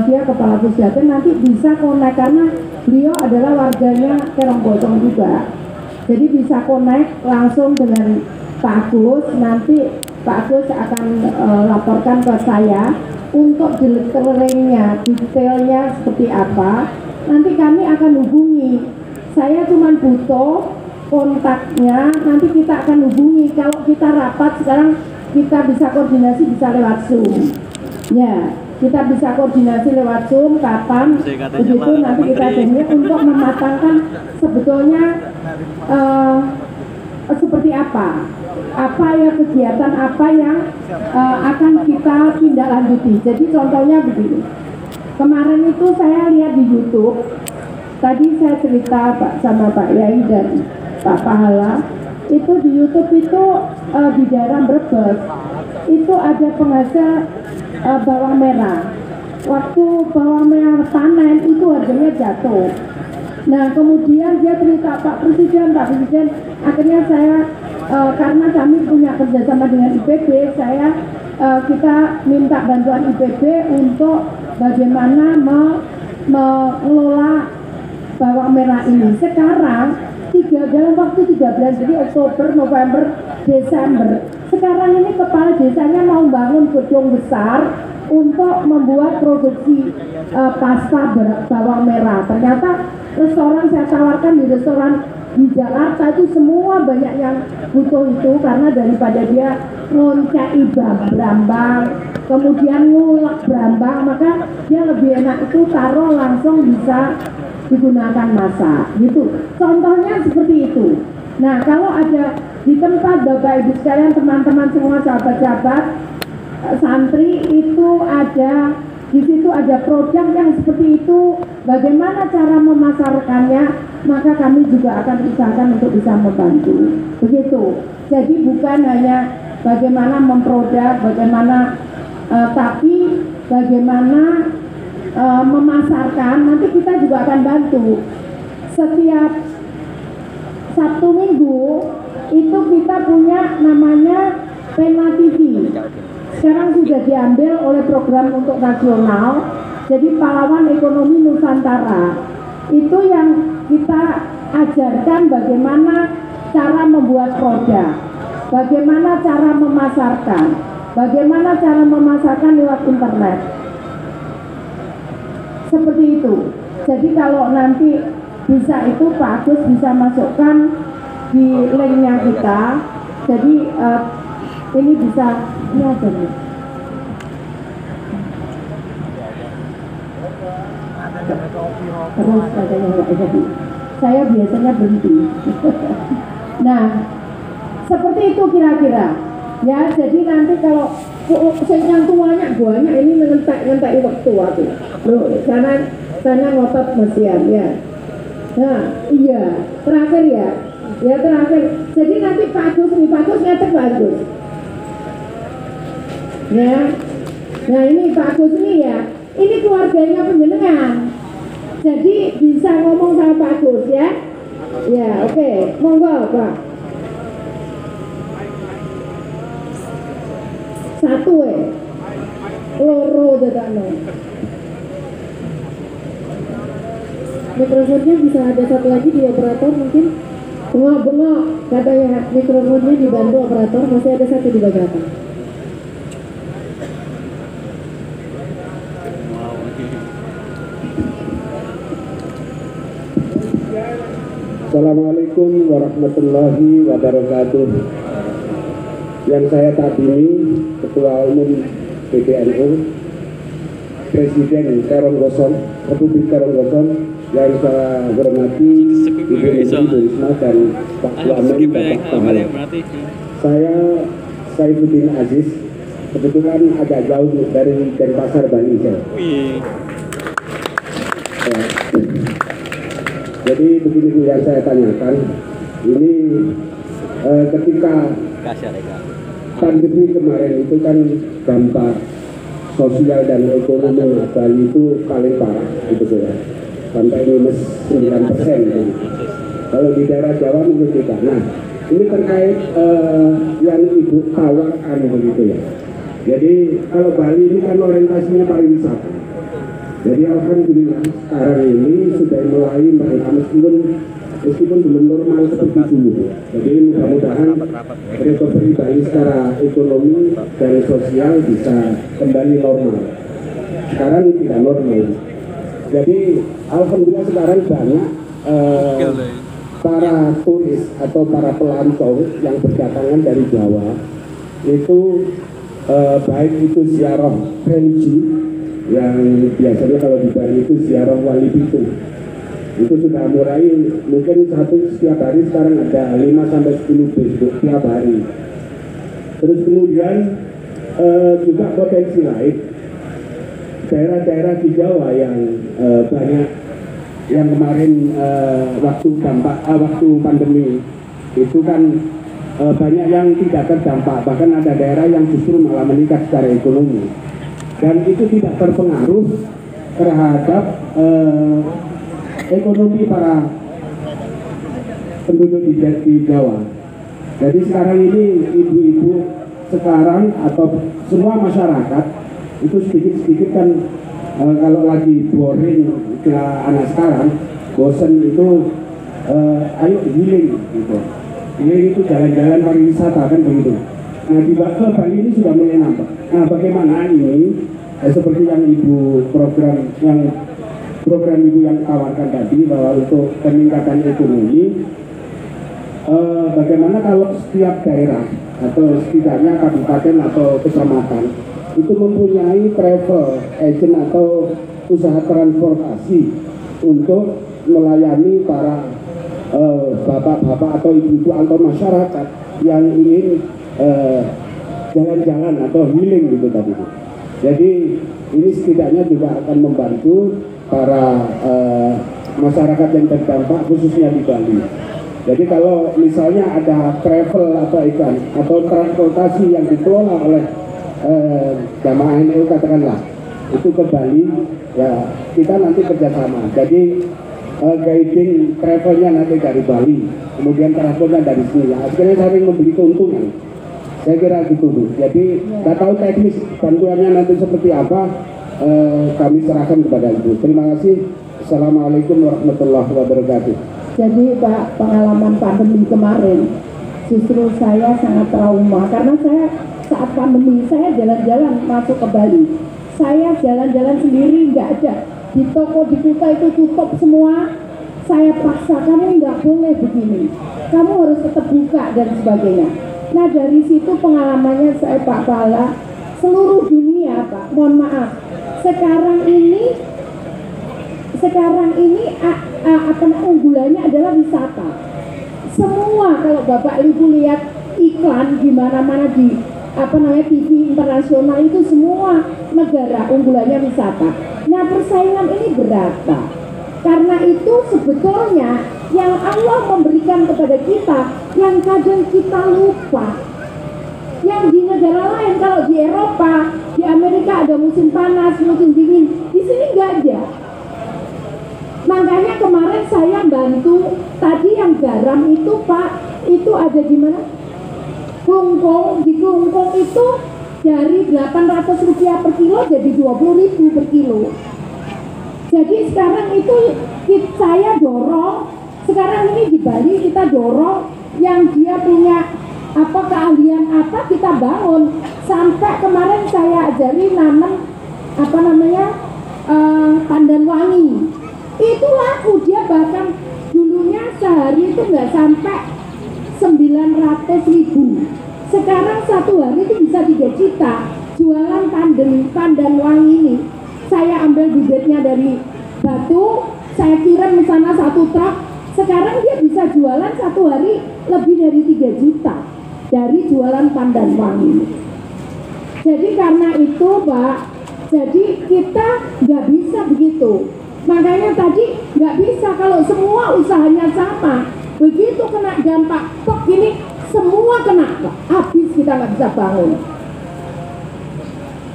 dia kepala pusdatan nanti bisa connect karena beliau adalah warganya Keronggosong juga. Jadi bisa connect langsung dengan Pak Agus. Nanti Pak Agus akan laporkan ke saya untuk detailnya seperti apa. Nanti kami akan hubungi. Saya cuma butuh kontaknya. Nanti kita akan hubungi. Kalau kita rapat sekarang kita bisa koordinasi bisa lewat Zoom. Ya, kita bisa koordinasi lewat Zoom kapan begitu nanti kita dengar untuk mematangkan sebetulnya seperti apa ya kegiatan apa yang akan kita tindak lanjuti. Jadi contohnya begini, kemarin itu saya lihat di YouTube, tadi saya cerita sama Pak Yai dan Pak Pahala, itu di YouTube itu di daerah Brebes itu ada penghasil bawang merah. Waktu bawang merah panen itu harganya jatuh. Nah kemudian dia cerita Pak Presiden, akhirnya saya karena kami punya kerjasama dengan IPB, kita minta bantuan IPB untuk bagaimana mengelola bawang merah ini. Sekarang dalam waktu 3 bulan, jadi Oktober, November, Desember, sekarang ini kepala desanya mau bangun gedung besar untuk membuat produksi pasta bawang merah. Ternyata restoran saya tawarkan di restoran di Jakarta itu semua banyak yang butuh itu, karena daripada dia ngoncai brambang kemudian ngulek brambang, maka dia lebih enak itu taruh langsung bisa digunakan masak gitu. Contohnya seperti itu. Nah kalau ada di tempat Bapak Ibu sekalian, teman-teman semua, sahabat-sahabat santri itu ada di situ ada produk yang seperti itu, bagaimana cara memasarkannya, maka kami juga akan usahakan untuk bisa membantu. Begitu. Jadi bukan hanya bagaimana memproduk, bagaimana tapi bagaimana memasarkan, nanti kita juga akan bantu. Setiap Sabtu Minggu itu kita punya namanya Pena TV. Sekarang sudah diambil oleh program untuk nasional. Jadi pahlawan ekonomi Nusantara. Itu yang kita ajarkan bagaimana cara membuat produk, bagaimana cara memasarkan, bagaimana cara memasarkan lewat internet. Seperti itu. Jadi kalau nanti bisa itu Pak Agus bisa masukkan di linknya kita. Jadi ini bisa ini aja nih. Terus katanya nggak jadi. Saya biasanya berhenti. Nah, seperti itu kira-kira. Ya, jadi nanti kalau yang tuanya banyak ini ngentek waktu aku. Loh, sana ngotot mesian ya. Nah, iya, terakhir ya. Ya terakhir. Jadi nanti Pak Agus ngetek Pak Agus. Ya. Nah, ini Pak Agus ini ya. Ini keluarganya penjenengan. Jadi bisa ngomong sama Pak Agus ya. Ya, oke. Monggo, Pak. Satu loro dadakno. Mikrofonnya bisa ada satu lagi di operator mungkin. Bengok katanya mikrofonnya dibantu operator, masih ada satu di belakang. Assalamualaikum warahmatullahi wabarakatuh. Yang saya tadini Ketua Umum PBNU, Presiden Keronggosong, Republik Keronggosong, yang saya hormati Ibu Risma dan Pak Wamen, Bapak Pahala. Saya Saifuddin Aziz, kebetulan agak jauh dari Denpasar, Bali. Jadi begini yang saya tanyakan, ini ketika pandemi kemarin itu kan dampak sosial dan ekonomi Bali itu paling parah gitu ya, sampai minus 9% gitu. Kalau di daerah Jawa mungkin tidak. Nah, ini terkait yang Ibu tawarkan begitu ya. Jadi kalau Bali ini kan orientasinya pariwisata. Jadi alhamdulillah sekarang ini sudah mulai mereka meskipun belum normal seperti dulu. Jadi mudah-mudahan recovery Bali secara ekonomi dan sosial bisa kembali normal. Sekarang tidak normal. Jadi alhamdulillah sekarang banyak para turis atau para pelancong yang berdatangan dari Jawa itu baik itu ziarah religi yang biasanya kalau di Bali itu ziarah wali pitu, itu sudah mulai mungkin setiap hari sekarang ada 5-10 bis tiap hari. Terus kemudian juga potensi lain daerah-daerah di Jawa yang banyak yang kemarin waktu pandemi itu kan banyak yang tidak terdampak, bahkan ada daerah yang justru malah meningkat secara ekonomi, dan itu tidak terpengaruh terhadap ekonomi para penduduk di Jawa. Jadi sekarang ini ibu-ibu sekarang atau semua masyarakat itu sedikit-sedikit kan kalau lagi boring ke anak sekarang, bosen itu ayo healing gitu. Healing itu jalan-jalan pariwisata kan begitu. Nah di Bali ini sudah mulai nampak. Nah bagaimana ini seperti yang program ibu yang tawarkan tadi bahwa untuk peningkatan ekonomi, bagaimana kalau setiap daerah atau setidaknya kabupaten atau kecamatan itu mempunyai travel agent atau usaha transportasi untuk melayani para bapak-bapak atau ibu-ibu atau masyarakat yang ingin jalan-jalan atau healing gitu tadi. Jadi ini setidaknya juga akan membantu para masyarakat yang terdampak khususnya di Bali. Jadi kalau misalnya ada travel atau atau transportasi yang dikelola oleh jamaah NU katakanlah itu ke Bali, ya kita nanti kerjasama. Jadi guiding travelnya nanti dari Bali, kemudian transportnya dari sini. Ya, akhirnya saling memberi keuntungan. Saya kira gitu Bu. Jadi nggak tahu teknis bantuannya nanti seperti apa, kami serahkan kepada Ibu. Terima kasih. Assalamualaikum warahmatullahi wabarakatuh. Jadi Pak, pengalaman pandemi kemarin justru saya sangat trauma karena saya saat pandemi saya jalan-jalan masuk ke Bali. Saya jalan-jalan sendiri nggak ada. Di toko di Kuta itu tutup semua. Saya paksa, kamu nggak boleh begini. Kamu harus tetap buka dan sebagainya. Nah dari situ pengalamannya saya Pak Pala, seluruh dunia Pak, mohon maaf. Sekarang ini unggulannya adalah wisata. Semua kalau Bapak Ibu lihat iklan di mana-mana di TV internasional itu semua negara unggulannya wisata. Nah persaingan ini berat Pak. Karena itu sebetulnya yang Allah memberikan kepada kita yang kadang kita lupa. Yang di negara lain kalau di Eropa, di Amerika ada musim panas, musim dingin. Di sini nggak ada. Makanya kemarin saya bantu tadi yang garam itu Pak, itu ada di mana? Klungkung, di Klungkung itu dari Rp800 per kilo jadi Rp20.000 per kilo. Jadi sekarang itu saya dorong, sekarang ini di Bali kita dorong yang dia punya keahlian apa kita bangun. Sampai kemarin saya ajari nanam pandan wangi. Itu laku, dia bahkan dulunya sehari itu nggak sampai 900.000. Sekarang satu hari itu bisa 3 juta jualan pandan wangi ini. Saya ambil bibitnya dari Batu, saya kirim ke sana 1 truk. Sekarang dia bisa jualan satu hari lebih dari 3 juta dari jualan pandan wangi. Jadi karena itu Pak, jadi kita nggak bisa begitu. Makanya tadi nggak bisa kalau semua usahanya sama. Begitu kena dampak kok gini semua kena Pak. Habis kita nggak bisa bangun.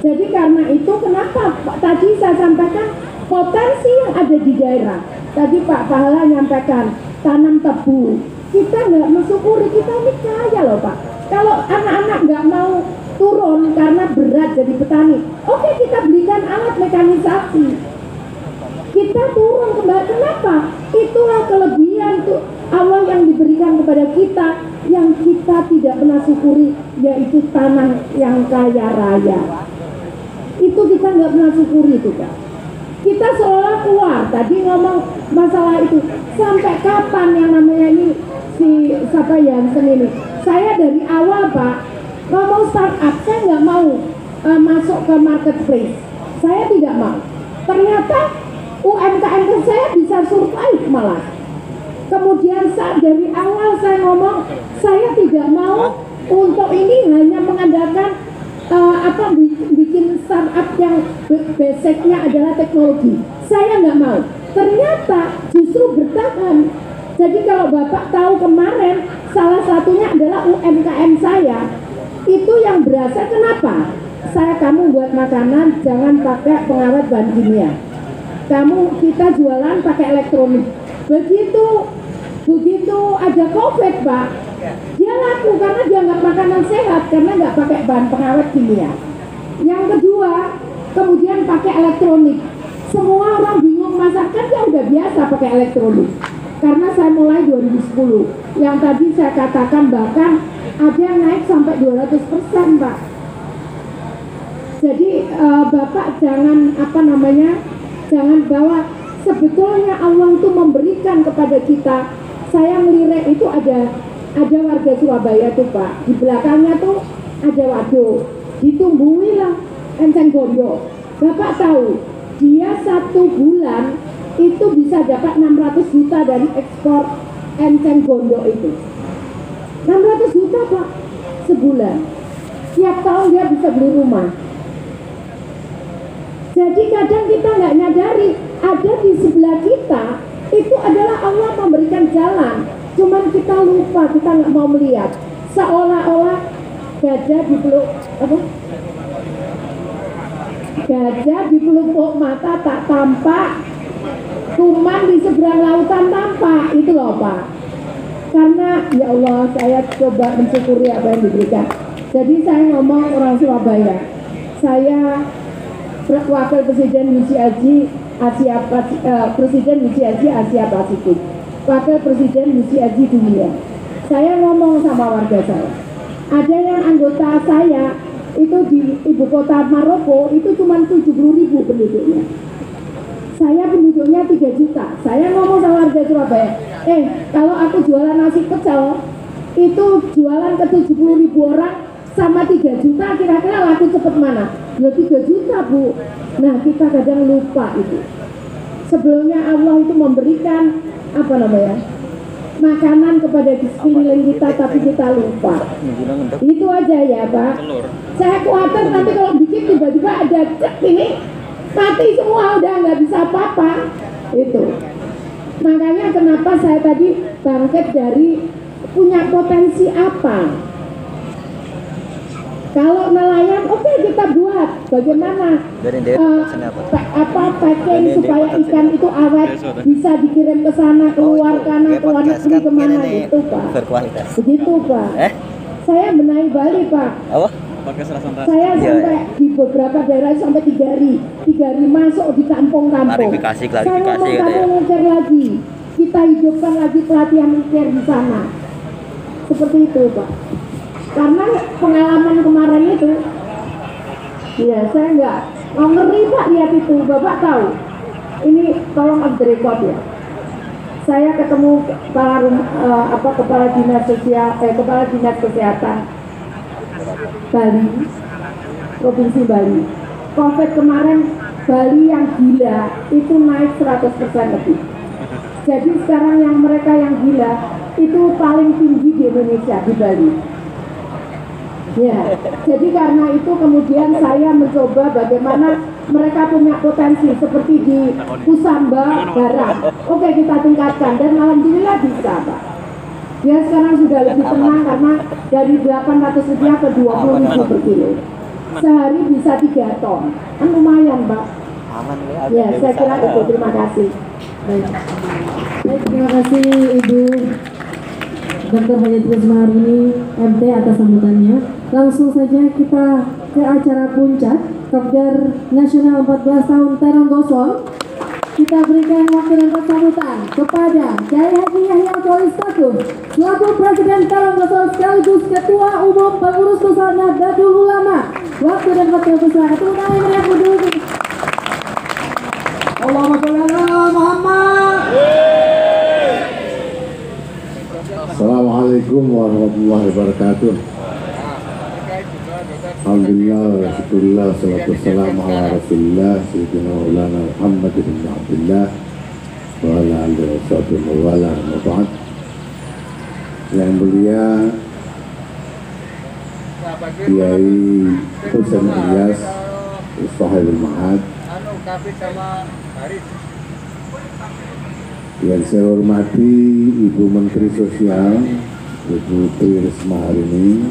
Jadi karena itu kenapa Pak, tadi saya sampaikan potensi yang ada di daerah. Tadi Pak Pahala nyampaikan tanam tebu. Kita nggak mensyukuri, kita ini kaya loh Pak. Kalau anak-anak nggak mau turun karena berat jadi petani, oke kita belikan alat mekanisasi. kita turun kembali. Kenapa? Itulah kelebihan tuh Allah yang diberikan kepada kita yang kita tidak pernah syukuri, yaitu tanah yang kaya raya. Itu kita nggak pernah syukuri itu, Kak. Kita seolah keluar tadi ngomong masalah itu. Sampai kapan yang namanya ini si siapa Jansen ini? Saya dari awal, Pak, ngomong startup, saya nggak mau masuk ke marketplace. Saya tidak mau. Ternyata UMKM saya bisa survive malah. Kemudian saat dari awal saya ngomong, saya tidak mau untuk ini hanya mengandalkan bikin startup yang basicnya adalah teknologi. Saya nggak mau. Ternyata justru bertahan. Jadi kalau Bapak tahu kemarin salah satunya adalah UMKM saya. Itu yang berasa kenapa? Kamu buat makanan jangan pakai pengawet bahan kimia. Kita jualan pakai elektronik. Begitu ada COVID, Pak, dia laku karena dia nggak makanan sehat, karena nggak pakai bahan pengawet kimia. Yang kedua, kemudian pakai elektronik. Semua orang bingung masak, kan dia udah biasa pakai elektronik. Karena saya mulai 2010, yang tadi saya katakan bahkan ada yang naik sampai 200%, Pak. Jadi Bapak jangan jangan bawa. Sebetulnya Allah itu memberikan kepada kita. Saya melirik itu ada warga Surabaya tuh, Pak. Di belakangnya tuh ada waduk. Ditumbuhilah enceng gondok. Bapak tahu, dia 1 bulan itu bisa dapat 600 juta dari ekspor enceng gondok itu. 600 juta, Pak, sebulan. Tiap tahun dia bisa beli rumah. Jadi kadang kita nggak nyadari ada di sebelah kita itu adalah Allah memberikan jalan. Cuman kita lupa, kita nggak mau melihat. Seolah-olah gajah dipeluk gajah di pelupuk mata tak tampak, kuman di seberang lautan tampak. Itu loh, Pak. Karena ya Allah, saya coba mensyukuri apa yang diberikan. Jadi saya ngomong orang Surabaya. Saya Wakil Presiden Misi Haji Asia Presiden Misi Haji Asia Pasifik, Wakil Presiden Misi Haji Dunia. Saya ngomong sama warga saya. Ada yang anggota saya itu di ibu kota Maroko itu cuma 70.000 penduduknya. Saya penduduknya 3 juta. Saya ngomong sama warga Surabaya, kalau aku jualan nasi pecel itu jualan ke 70.000 orang sama 3 juta, kira-kira laku cepet mana? Ya 3 juta, Bu. Nah, kita kadang lupa itu. Sebelumnya Allah itu memberikan makanan kepada di sekeliling kita, tapi kita lupa. Itu aja ya, Pak. Saya khawatir nanti kalau bikin tiba-tiba ada ini mati semua, udah nggak bisa apa-apa. Itu. Makanya kenapa saya tadi bangkit dari punya potensi apa? Kalau nelayan, oke, kita buat bagaimana packing supaya ikan itu awet, bisa dikirim ke sana, keluar kanan, ke luar negeri kemana itu, Pak. Begitu, Pak. Saya benahi Bali, Pak. Saya sampai di beberapa daerah sampai 3 hari masuk di kampung-kampung. Saya ngomong kamu ngukir lagi, kita hidupkan lagi pelatihan ngukir di sana. Seperti itu, Pak. Karena pengalaman kemarin itu, ya saya nggak ngeri, Pak, lihat itu. Bapak tahu, ini tolong off the record ya. Saya ketemu kepala dinas kesehatan Bali, provinsi Bali. COVID kemarin Bali yang gila itu naik 100% lebih. Jadi sekarang yang mereka yang gila itu paling tinggi di Indonesia, di Bali. Ya, jadi karena itu kemudian saya mencoba bagaimana mereka punya potensi seperti di Kusamba Barat. Oke, kita tingkatkan dan alhamdulillah bisa, Pak. Ya sekarang sudah lebih tenang karena dari 800 rupiah ke 20.000 per kilo. Sehari bisa 3 ton, kan lumayan, Pak. Ya, saya kira itu. Terima kasih. Baik, terima kasih Ibu Dr. Hajat Rismaharini MT atas sambutannya. Langsung saja kita ke acara puncak Kopdar Nasional 14 tahun Terong Gosong. kita berikan waktu dan sambutan kepada Kiai Haji Yahya Tolistaku selaku Presiden Karangtosor sekaligus Ketua Umum Pengurus Besar Nahdlatul Ulama. Waktu dan persilakan. Tepuk tangan yang meriah dulu. Allahumma sholli ala Muhammad. Assalamualaikum warahmatullahi wabarakatuh. Alhamdulillah, syukurillah, salatu wassalamu ala rasulillah Sayyidina Maulana Muhammad bin Abdullah wa ala alihi wa sahbihi wa ala maba'ad. Yang mulia Kiai Husain Ilyas Sahibul Ma'ad, yang saya hormati Ibu Menteri Sosial Ibu Tri Risma hari ini,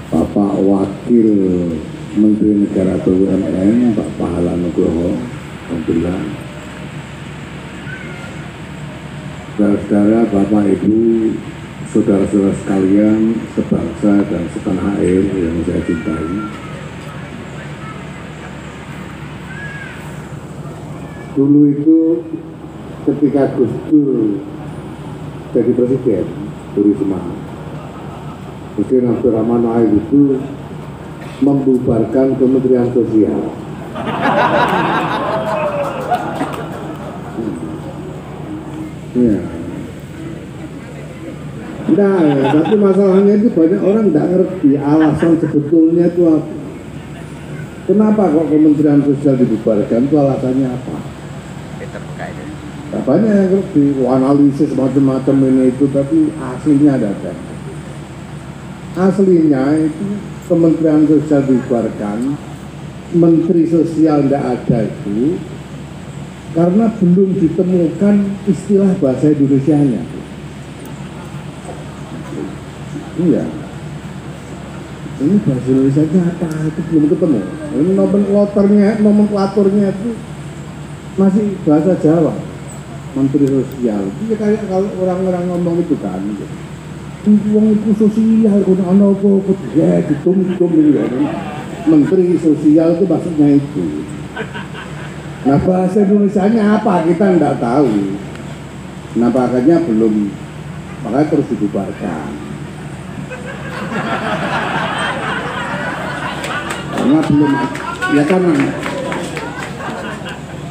Bapak Wakil Menteri Negara BUMN Pak Pahala Nugroho, alhamdulillah. Saudara-saudara, Bapak Ibu, saudara-saudara sekalian sebangsa dan setanah air yang saya cintai. Dulu itu ketika Gus Dur jadi presiden, Risma, Presiden Abdurrahman Wahid itu membubarkan Kementerian Sosial. Ya. Nah, tapi masalahnya itu banyak orang tidak ngerti alasan sebetulnya itu apa. Kenapa kok Kementerian Sosial dibubarkan, itu alasannya apa? Banyak yang ngerti, analisis macam-macam ini itu, tapi aslinya ada. Aslinya itu Kementerian Sosial dibubarkan, Menteri Sosial tidak ada itu karena belum ditemukan istilah bahasa Indonesianya. Iya, ini bahasa Indonesianya apa itu belum ketemu. Ini nomenklaturnya itu masih bahasa Jawa. Menteri Sosial, itu kayak kalau orang-orang ngomong itu kan, uang itu sosial, kuna apa ya ditum-tum ini ya. Menteri Sosial itu maksudnya itu. Nah bahasa Indonesianya apa kita tidak tahu. Nah makanya makanya terus dibubarkan. Karena belum, ya kan.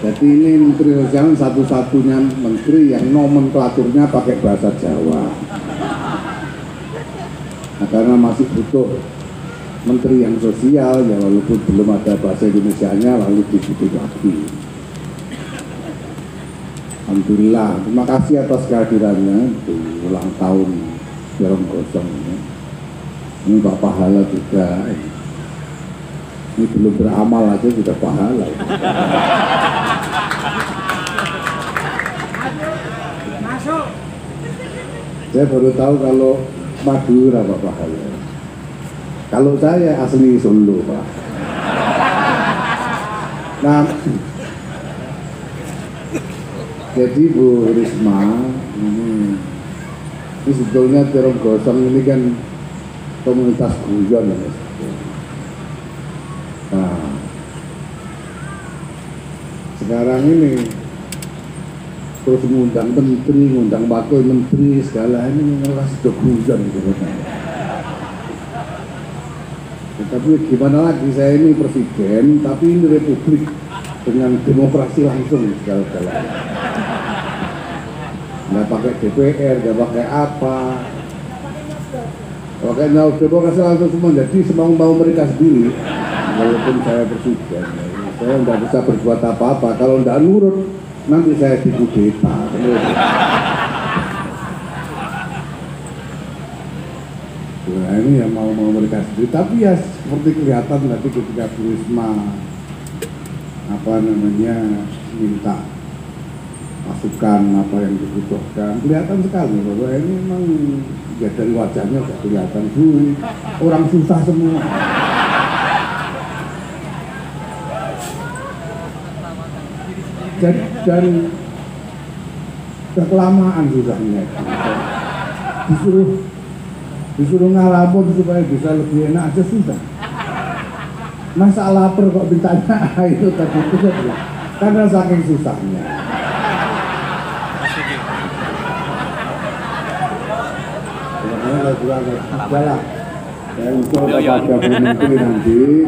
Jadi ini Menteri Sosial satu-satunya menteri yang nomenklaturnya pakai bahasa Jawa. Nah, karena masih butuh menteri yang sosial, ya walaupun belum ada bahasa Indonesianya, lalu dibutuh lagi. Alhamdulillah, terima kasih atas kehadirannya di ulang tahun Jerong Gosong ini. Ini Pak Pahala juga. Ini belum beramal aja sudah pahala. Saya baru tahu kalau Madura Pak Pahala. Kalau saya asli Solo Pak. Nah, jadi Bu Risma, ini sebetulnya Jerong Gosong ini kan komunitas guyon ya. Nah, sekarang ini terus mengundang menteri, ngundang wakil menteri, segala ini ngerasa guyon gitu. Tapi gimana lagi, saya ini presiden, tapi ini republik dengan demokrasi langsung segala-galanya. Nggak pakai DPR, nggak pakai apa. Makanya demokrasi langsung semua, jadi semau-mau mereka sendiri. Walaupun saya presiden, saya nggak bisa berbuat apa-apa. Kalau nggak nurut, nanti saya dikudeta. Nah ini yang mau mereka sendiri. Tapi ya seperti kelihatan tadi ketika Bu Risma minta masukan apa yang dibutuhkan, kelihatan sekali bahwa ini memang ya dari wajahnya sudah kelihatan orang susah semua. Dan kelamaan susahnya, disuruh ngalapor supaya bisa lebih enak aja susah. Masa lapar kok mintanya itu tadi itu saja. karena saking susahnya. Sebenarnya saya juga nggak lah. Saya usul kepada Bu Menteri nanti,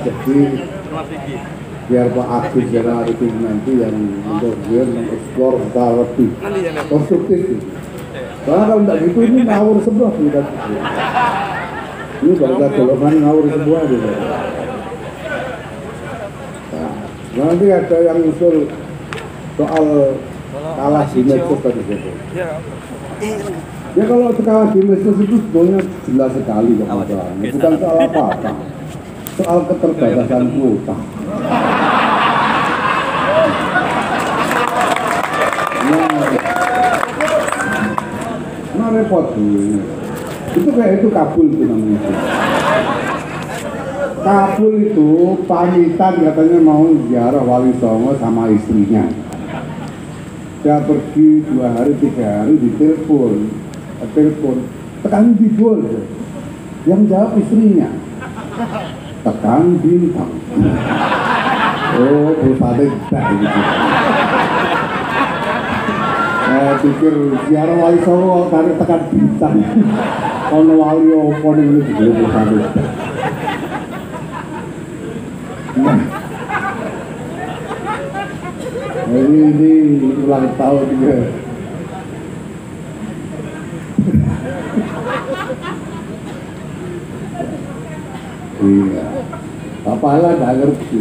jadi biar Pak Agus Jara itu nanti yang untuk dia mengeksplor secara lebih konstruktif. Karena kalau tidak gitu ini ngawur sebuah kita. Ini baru golongan ngawur sebuah gitu. Nah, nanti ada yang usul soal kalah di medsos tadi gitu. Ya kalau kalah di medsos itu sebenarnya jelas sekali kok masalahnya. Bukan soal apa-apa, soal keterbatasan kuota. Nah repot tuh. Itu kayak itu kabul itu namanya. Kabul itu pamitan katanya mau ziarah Wali Songo sama istrinya. Dia pergi 2 hari 3 hari ditelepon, tekan bidul, yang jawab istrinya, tekan bintang. Oh, perusahaan tak gitu. Saya pikir ziarah Wali Songo tarik tekan bintang. Kalau wali opo ini juga perusahaan. Nah, ini ulang tahun juga. Iya, apalah nggak ngerti.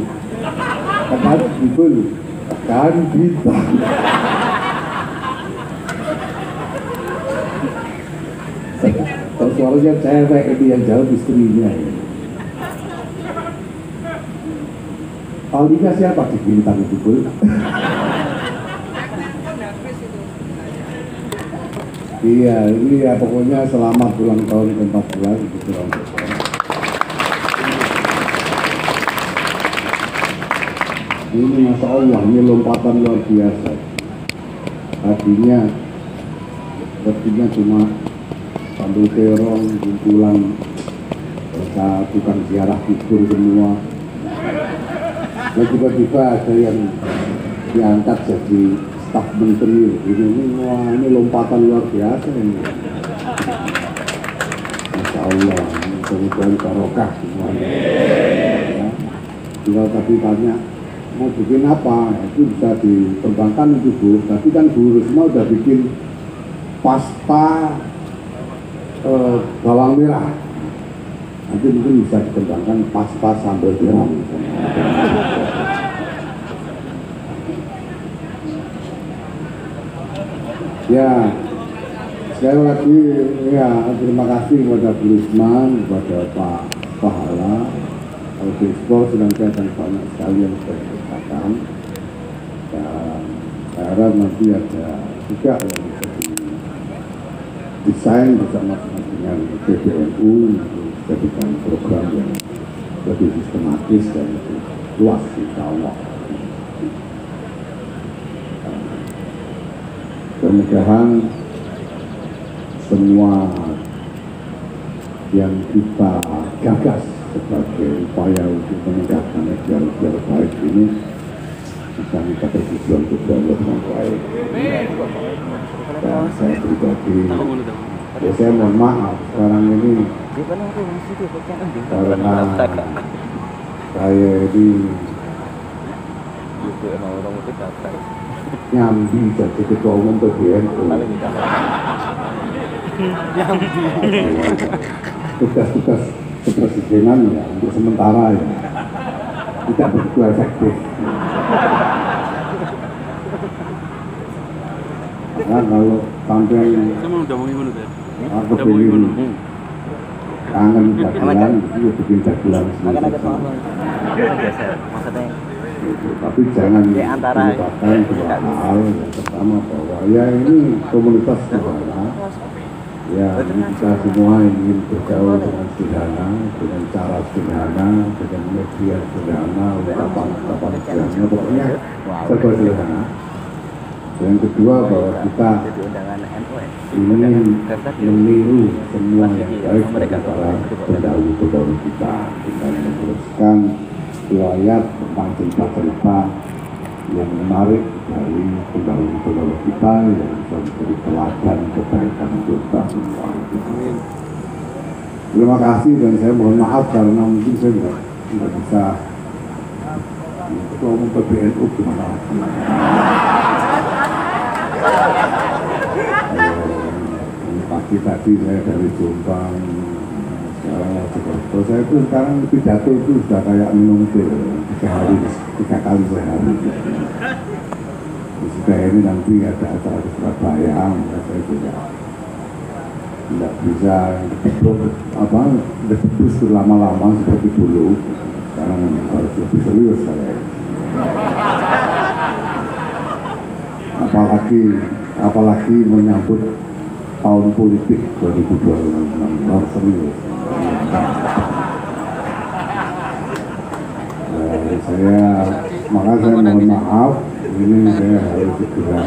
Tekan bidul, tekan bintang. Kalau suaranya cewek ini yang jawab istrinya. Paulina siapa di bintang itu pun? Iya, ini ya pokoknya selamat ulang tahun ke-14 gitu. Ini Masya Allah, ini lompatan luar biasa. Tadinya cuma sambil terong, kumpulan, tukang ziarah kubur semua. Dan tiba-tiba ada yang diangkat jadi staf menteri. Wah, ini lompatan luar biasa ini. Masya Allah, kemudian barokah semuanya. Ya. Tinggal tadi tanya, mau bikin apa? Itu bisa dikembangkan itu Bu. Tapi kan Bu Risma udah bikin pasta bawang merah. Nanti mungkin bisa dikembangkan pasta sambal tiram. Ya, sekali lagi ya terima kasih kepada Bu Risma, kepada Pak Pahala. Ekspor sedangkan banyak sekali yang sudah dikatakan. Dan saya harap nanti ada juga yang bisa desain bersama dengan PBNU untuk jadikan program yang lebih sistematis dan lebih luas insya Allah. Mudah-mudahan semua yang kita gagas sebagai upaya untuk meningkatkan ideal baik ini bisa kita berjuang juga dengan baik. Dan saya pribadi, saya mohon maaf sekarang ini karena saya ini nyambi jadi ketua umum PBNU. Tugas-tugas kepresidenan ya untuk sementara ya tidak begitu efektif. Nah, kalau sampai aku ingin kangen dagelan, itu bikin dagelan sendiri. Tapi jangan melupakan dua hal. Yang pertama bahwa ya ini komunitas sederhana. Ya, kita semua ingin bergaul dengan sederhana, dengan cara sederhana, dengan media sederhana, ungkapan-ungkapan sederhana, pokoknya serba sederhana. Yang kedua bahwa kita ingin meniru semua yang baik dari para pendahulu-pendahulu kita dengan meneruskan riwayat tentang cerita-cerita yang menarik dari pendahulu-pendahulu kita yang bisa menjadi teladan kebaikan untuk kita semua. Terima kasih dan saya mohon maaf karena mungkin saya nggak bisa ketua umum PBNU gimana. Pagi tadi saya dari Jombang, sekarang Jakarta. Saya itu sekarang pidato itu sudah kayak minum pil 3 kali sehari. Sudah ini nanti ada acara di Surabaya, saya juga tidak bisa debus lama-lama seperti dulu. Sekarang harus lebih serius saya. Apalagi menyambut tahun politik 2026 harus serius. Maka saya mohon maaf, ini saya harus segera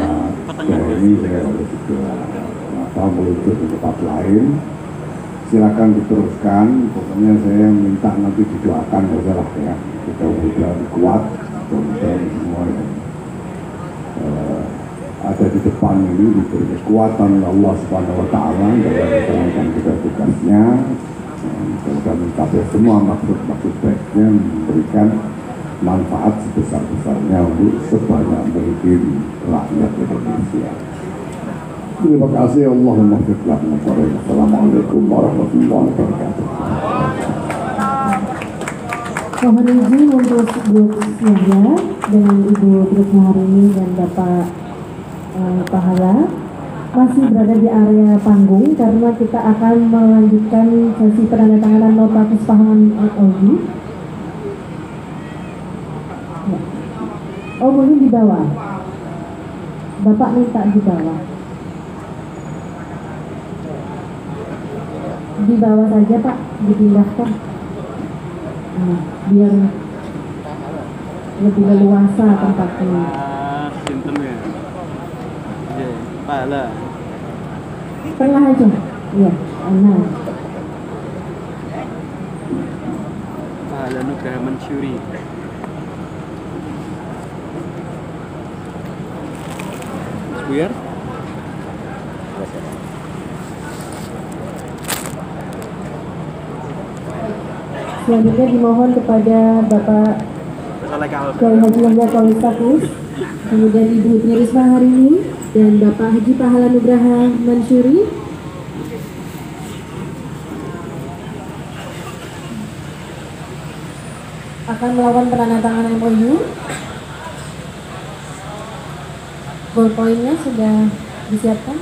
meluncur ke tempat lain. Silakan diteruskan, pokoknya saya minta nanti didoakan saja lah ya, kita mudah kuat dan semua yang ada di depan ini diberi kekuatan Allah Subhanahu Wa Taala dalam menjalankan tugasnya, semoga mencapai semua maksud baiknya, memberikan manfaat sebesar-besarnya untuk sebanyak mungkin rakyat Indonesia. Terima kasih. Allahumma firlah. Assalamualaikum warahmatullahi wabarakatuh. Mohon izin untuk bersiaga dengan Ibu Trisma hari ini dan Bapak Pahala masih berada di area panggung karena kita akan melanjutkan sesi penandatanganan nota kesepahaman MOU. Ya. Oh, mungkin di bawah. Bapak minta di bawah. Di bawah saja Pak, dipindahkan. Nah, biar lebih leluasa tempatnya. Sinten ya. Iya, Pahala. Tengah aja. Iya, nah. Pahala Nugraha Mansyuri. Buyar. Selanjutnya dimohon kepada Bapak Kiai Haji Yahya Khalil Stakuf, kemudian Ibu Trisma hari ini dan Bapak Haji Pahala Nugraha Mansyuri akan melakukan penandatanganan MOU. Ballpointnya sudah disiapkan.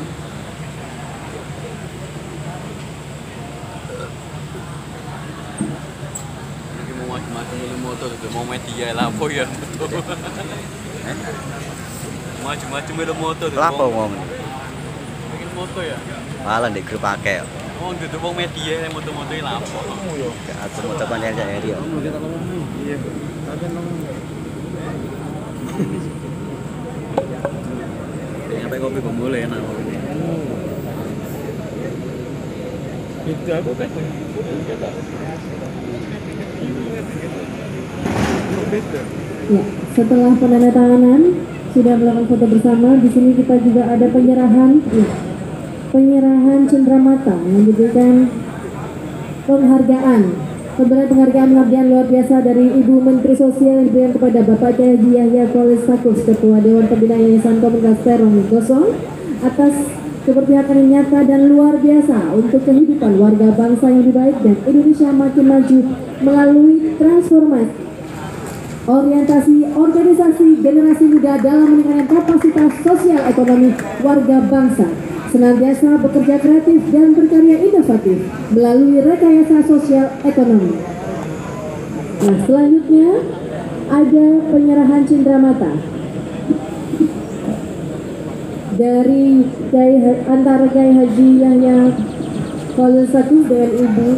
Macam-macam motor tu, mau media lah apa ya? Macam-macam motor tu. Apa mau? Bikin motor ya? Malah di grup pakai. Oh, itu mau media motor-motor lah apa? Atau motor panjang saya dia. Iya. Sampai kopi pun boleh enak. Itu aku kan. Ya, setelah penandatanganan sudah melakukan foto bersama, di sini kita juga ada penyerahan cenderamata yang diberikan penghargaan penghargaan luar biasa dari Ibu Menteri Sosial yang diberikan kepada Bapak Kiai Haji Yahya Khalil Stakuf, Ketua Dewan Pembina Yayasan Komunitas Terong Gosong, atas keberpihakan yang nyata dan luar biasa untuk kehidupan warga bangsa yang lebih baik dan Indonesia makin maju melalui transformasi orientasi organisasi generasi muda dalam meningkatkan kapasitas sosial ekonomi warga bangsa, senantiasa bekerja kreatif dan berkarya inovatif melalui rekayasa sosial ekonomi. Nah, selanjutnya ada penyerahan cenderamata dari antara Kiai Haji Yahya Khalil Stakuf dengan Ibu